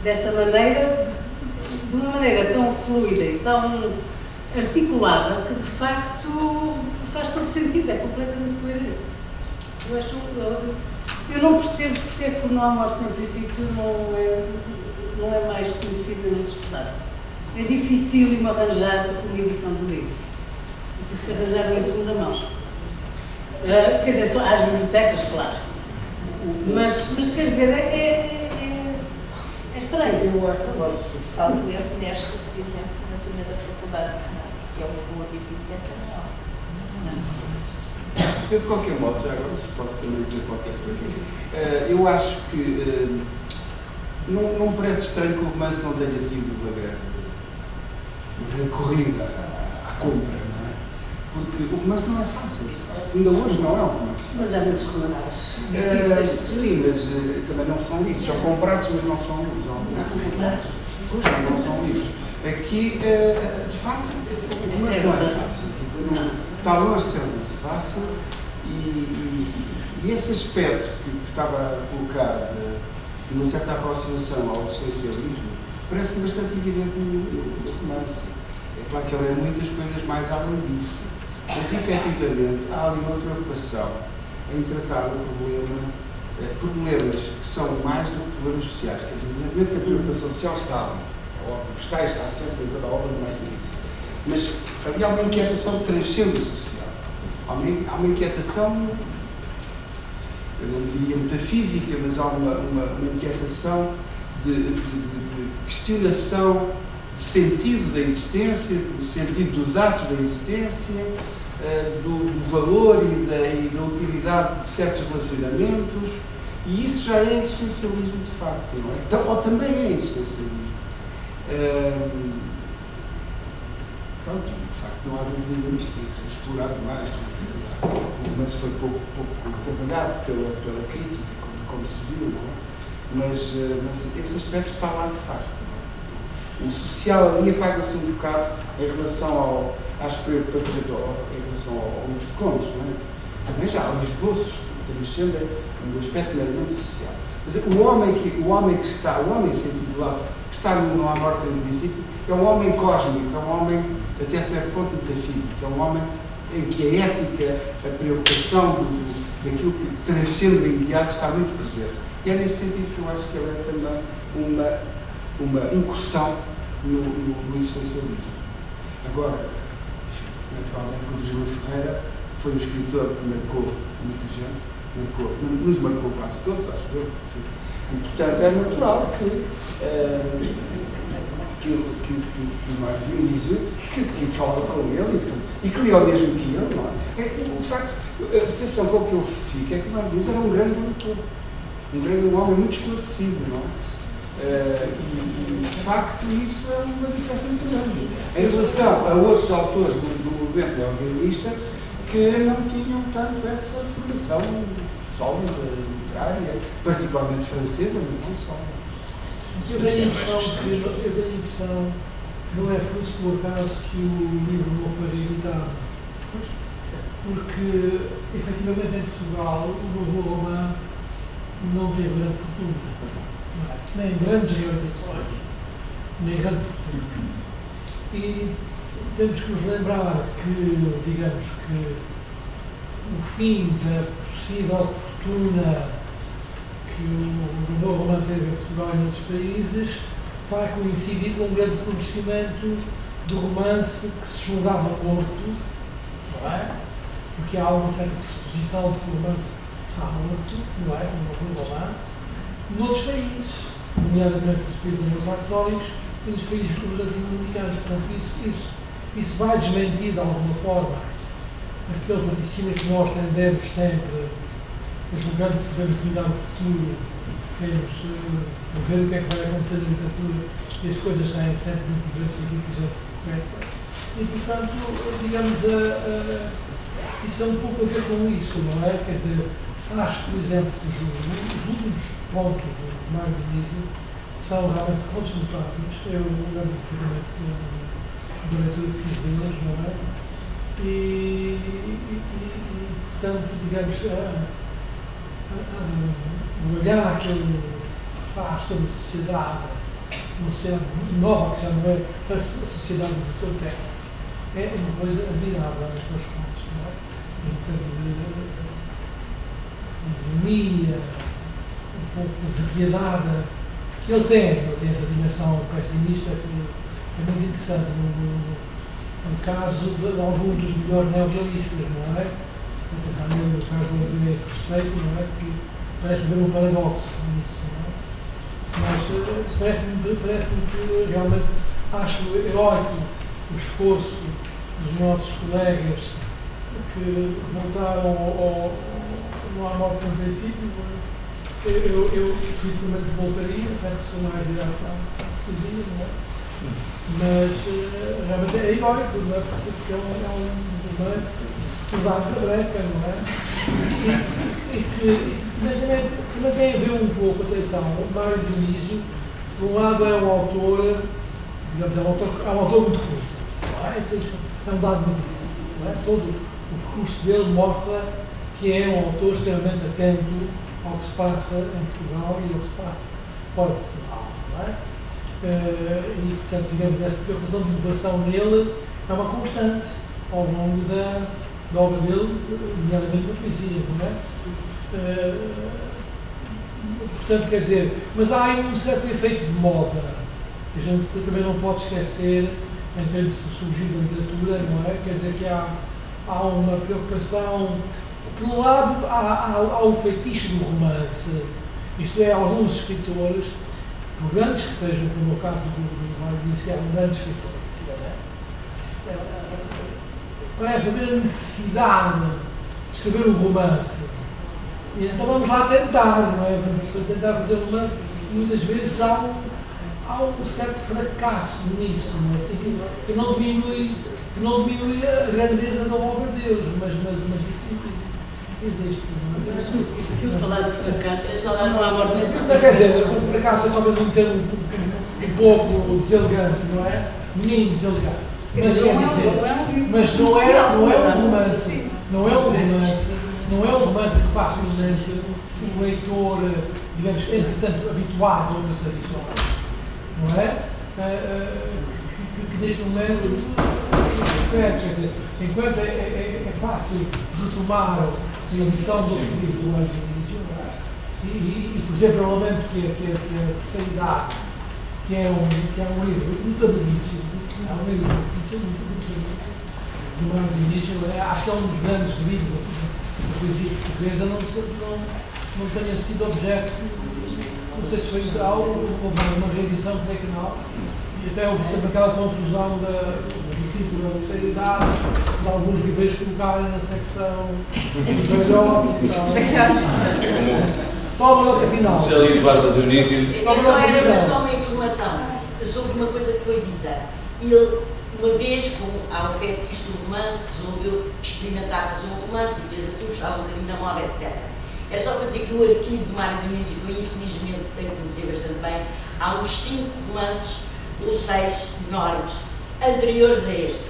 desta maneira, de uma maneira tão fluida e tão articulada, que de facto faz todo sentido, é completamente coerente. Eu não percebo porque é que o Não há Morte no Princípio não é mais conhecida nem estudada. É difícil arranjar uma edição do livro. Arranjar em segunda mão. Quer dizer, só às bibliotecas, claro. Mas quer dizer, é estranho.
Eu gosto de salvo erro nesta, por exemplo, na turma da faculdade, que é uma boa biblioteca, não.
Eu, de qualquer modo, já agora, se posso também dizer qualquer coisa, eu acho que não me parece estranho que o romance não tenha tido uma grande corrida à compra, não é? Porque o romance não é fácil, de facto. Ainda hoje não é um romance fácil.
Mas há muitos romances difíceis.
Sim, mas também não são livros. São comprados, mas não são livros.
Não são comprados.
Não são livros. Aqui, de facto, o romance não é fácil. Quer dizer, está longe de ser um romance fácil e esse aspecto que estava a colocar de uma certa aproximação ao existencialismo parece bastante evidente no romance. É claro que ele é muitas coisas mais além disso, mas efetivamente há ali uma preocupação em tratar o problema, problemas que são mais do que problemas sociais. Quer dizer, evidentemente que a preocupação social está ali, é óbvio, está sempre em toda a obra do mais bonito. Mas ali há uma inquietação que transcende o social. Há uma inquietação, eu não diria metafísica, mas há uma inquietação de questionação de sentido da existência, do sentido dos atos da existência, do valor e da utilidade de certos relacionamentos, e isso já é existencialismo de facto, não é? Então, ou também é existencialismo. Pronto, de facto não há dúvida nisto, tinha que ser explorado mais. O romance foi pouco trabalhado pela crítica, como se viu, não é? Mas esse aspecto está lá de facto. O social ali apaga-se um bocado em relação por exemplo, em relação ao livro de contos, não é? Também já há os esboços que transcendem um aspecto meramente social. Mas o homem em sentido lato, que está no À Morte do Princípio, é um homem cósmico, é um homem até certo ponto metafísico, é um homem em que a ética, a preocupação daquilo que transcende o imediato está muito presente. E é nesse sentido que eu acho que ele é também uma incursão no existencialismo. Agora, naturalmente, o Virgílio Ferreira foi um escritor que marcou muita gente, nos marcou quase todos, acho eu. E, portanto, é natural que o Mário Dionísio, que falava com ele e que lia o mesmo que ele, não é? De facto, a sensação com que eu fico é que o Mário Dionísio era um grande leitor, um homem muito esclarecido, não é? E de facto isso é uma diferença muito grande em relação a outros autores do movimento neorrealista que não tinham tanto essa formação sólida, literária, particularmente francesa, mas não só.
Eu tenho a impressão que não é fruto do acaso que o livro não foi reeditado, porque efetivamente em Portugal o novo romã não teve grande fortuna. Nem grandes realizações, nem grande fortuna. E temos que nos lembrar que, digamos que, o fim da possível fortuna que o novo romance teve em Portugal e noutros países vai coincidir com um grande florescimento do romance que se julgava morto, não é? Porque há uma certa pressuposição de que o romance está morto, não é? Um novo romance, noutros países, nomeadamente nos países anglo-saxónicos e nos países latino-americanos. Portanto, isso vai desmentir de alguma forma aquele vaticínio que nós tendemos sempre, julgando que podemos dominar o futuro, queremos ver o que é que vai acontecer na literatura, e as coisas saem sempre muito diversas do que a gente começa. E, portanto, digamos, isso é um pouco a ver com isso, não é? Quer dizer, acho, por exemplo, que os últimos pontos do Mário Dionísio são realmente pontos notáveis. Eu lembro perfeitamente da leitura que fiz deles, não é? E portanto, digamos, o olhar que ele faz sobre a sociedade, uma sociedade nova, que já não é a sociedade do seu tempo, é uma coisa admirável nos meus pontos, não é? Em termos de ironia, um pouco desapiedada, Ele tem essa dimensão pessimista que é muito interessante no caso de alguns dos melhores neorrealistas, não é? Vou pensar nele no caso do André a esse respeito, não é? Que parece haver um paradoxo nisso, não é? Mas parece-me que realmente acho heróico o esforço dos nossos colegas que voltaram não há morte no princípio. Eu dificilmente voltaria, até porque sou mais virado para a cozinha, não é? Mas realmente é heróico, não é? Porque é um romance usado da branca, não é? E que também tem a ver um pouco, atenção, o Mário Dionísio, por um lado é um autor, digamos, é um autor muito culto, não é? É um dado muito culto, não é? Todo o percurso dele mostra que é um autor extremamente atento ao que se passa em Portugal e ao que se passa fora de Portugal, não é? E, portanto, tivemos essa preocupação de inovação nele, é uma constante ao longo da obra dele, nomeadamente na poesia, não é? Portanto, quer dizer, mas há aí um certo efeito de moda, que a gente também não pode esquecer em termos de surgir da literatura, não é? Quer dizer que há uma preocupação, por um lado, há o feitiço do romance, isto é, alguns escritores, por grandes que sejam, como o caso do Mário Dionísio, um grande escritor, parece haver a necessidade de escrever um romance. E então vamos lá tentar, não é? Vamos tentar fazer um romance, e muitas vezes há um certo fracasso nisso, não é? Assim, que não diminui a grandeza da obra deles, mas isso existe.
Mas acho muito difícil falar de fracasso, não há morte nessa.
Quer dizer, o fracasso é talvez um termo um pouco deselegante, não é? Menino deselegante. Mas não é um romance, não é um romance que facilmente o leitor, digamos, entretanto, habituado a outras tradições, não é? Que neste momento, quer dizer, enquanto é fácil retomar a edição do livro do Mário Dionísio, e, por exemplo, eu lamento que a terceira idade, que é um livro muito bonito, é um livro muito do Mário Dionísio, acho que é um dos grandes livros da poesia portuguesa, não tenha sido objeto, não sei se foi uma reedição de canal, e até houve sempre aquela confusão do título da terceira idade, de alguns livros colocarem na secção dos velhotes e tal. Só uma nota final.
Se ali Eduardo Dionísio.
Só uma informação sobre uma coisa que foi dita. Ele, uma vez, com a fetiche do romance, resolveu experimentar fazer um romance e fez assim, gostava um bocadinho na moda, etc. É só para dizer que no arquivo do Mário Dionísio, que eu infelizmente tenho que conhecer bastante bem, há uns 5 romances ou 6 enormes, anteriores a este.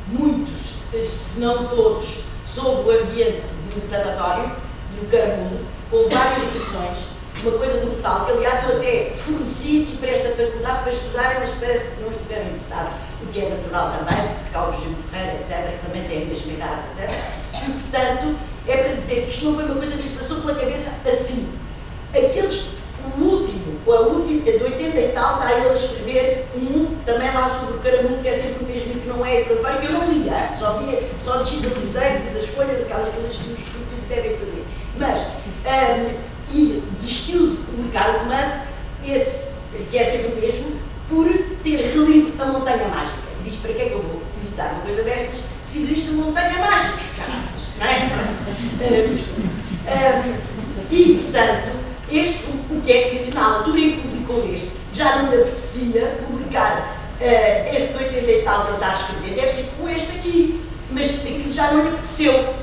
Muitos, se não todos, sob o ambiente de sanatório, do Caramulo, com várias versões, uma coisa brutal, que aliás eu até forneci aqui para esta faculdade para estudarem, mas parece que não estiveram interessados, o que é natural também, porque há o Virgílio Ferreira, etc., que também tem a mesma idade, etc. E, portanto, é para dizer que isto não foi uma coisa que lhe passou pela cabeça assim. Aqueles, o último, de 80 e tal, está ele a escrever também lá sobre o Caramulo, que é sempre o mesmo e que não é aquele que eu não lia, só digitalizei, fiz as escolhas, aquelas coisas que os estudos devem fazer. Mas, e desistiu de publicar o romance, esse, que é sempre o mesmo, por ter relido A Montanha Mágica. Diz, para que é que eu vou editar uma coisa destas se existe uma montanha mágica? Caraças, não é? E, portanto, o que é que na altura em que publicou este, já não lhe apetecia publicar esse de 80 e tal que ele está a escrever, deve ser com este aqui, mas aquilo já não lhe apeteceu.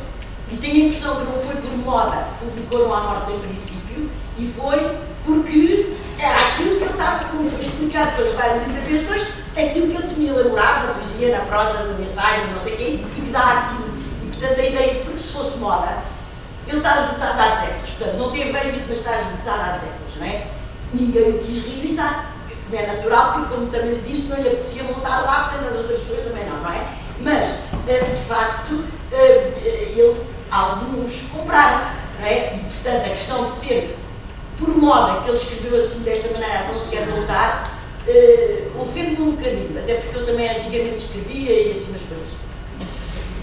E tenho a impressão que não foi por moda, publicou-no à morte em princípio, e foi porque era aquilo que ele estava, como foi explicado pelas várias intervenções, aquilo que ele tinha elaborado na poesia, na prosa, no ensaio, não sei o quê, e que dá aquilo. E portanto a ideia, porque se fosse moda, ele está esgotado há séculos, portanto não teve êxito, mas está esgotado há séculos, não é? Ninguém o quis reeditar, como é natural, porque como também se disse, não lhe apetecia voltar lá, portanto as outras pessoas também não é? Mas, de facto, alguns compraram, não é? E portanto a questão de ser por incomoda que ele escreveu assim desta maneira, não se quer voltar, ofende-me um bocadinho, até porque eu também antigamente escrevia e assim umas coisas.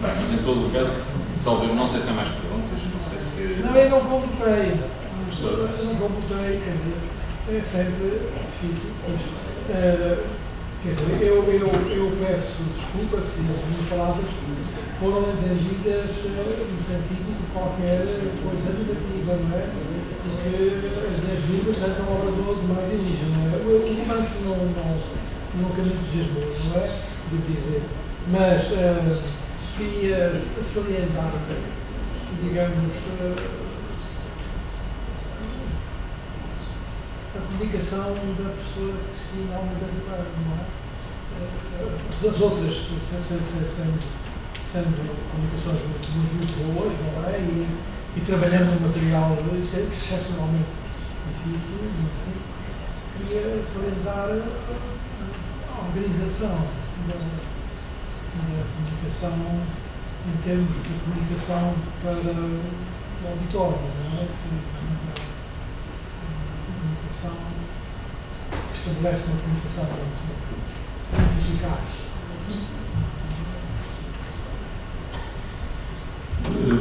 Bem, mas em todo o caso, talvez, não sei se há mais perguntas, não sei se...
Não, eu não completei.
Professor.
Eu não completei, quer dizer, é sempre difícil. Mas, quer dizer, eu peço desculpa se as minhas palavras foram entendidas no sentido de qualquer coisa negativa, não é? Porque as 10 línguas tanto a obra 12 mais dirigem, não é? O romance nunca me entusiasmou, não é? Devo dizer. Mas queria salientar, digamos, a comunicação da professora Cristina Almeida Ribeiro, não é? As outras sendo comunicações muito boas, não é? E trabalhando num material excepcionalmente difícil, assim, queria salientar a organização da comunicação em termos de comunicação para o auditório, não é? Comunicação que estabelece uma comunicação muito eficaz.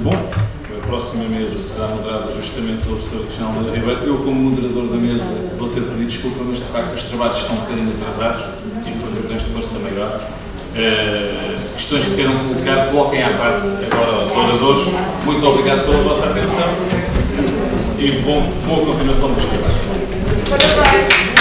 Bom, a próxima mesa será moderada justamente pelo professor Cristina Almeida Ribeiro. Eu, como moderador da mesa, vou ter de pedir desculpa, mas de facto os trabalhos estão um bocadinho atrasados e por razões de força maior. Questões que queiram colocar, coloquem à parte agora aos oradores. Muito obrigado pela vossa atenção e boa continuação dos trabalhos.
Parabéns!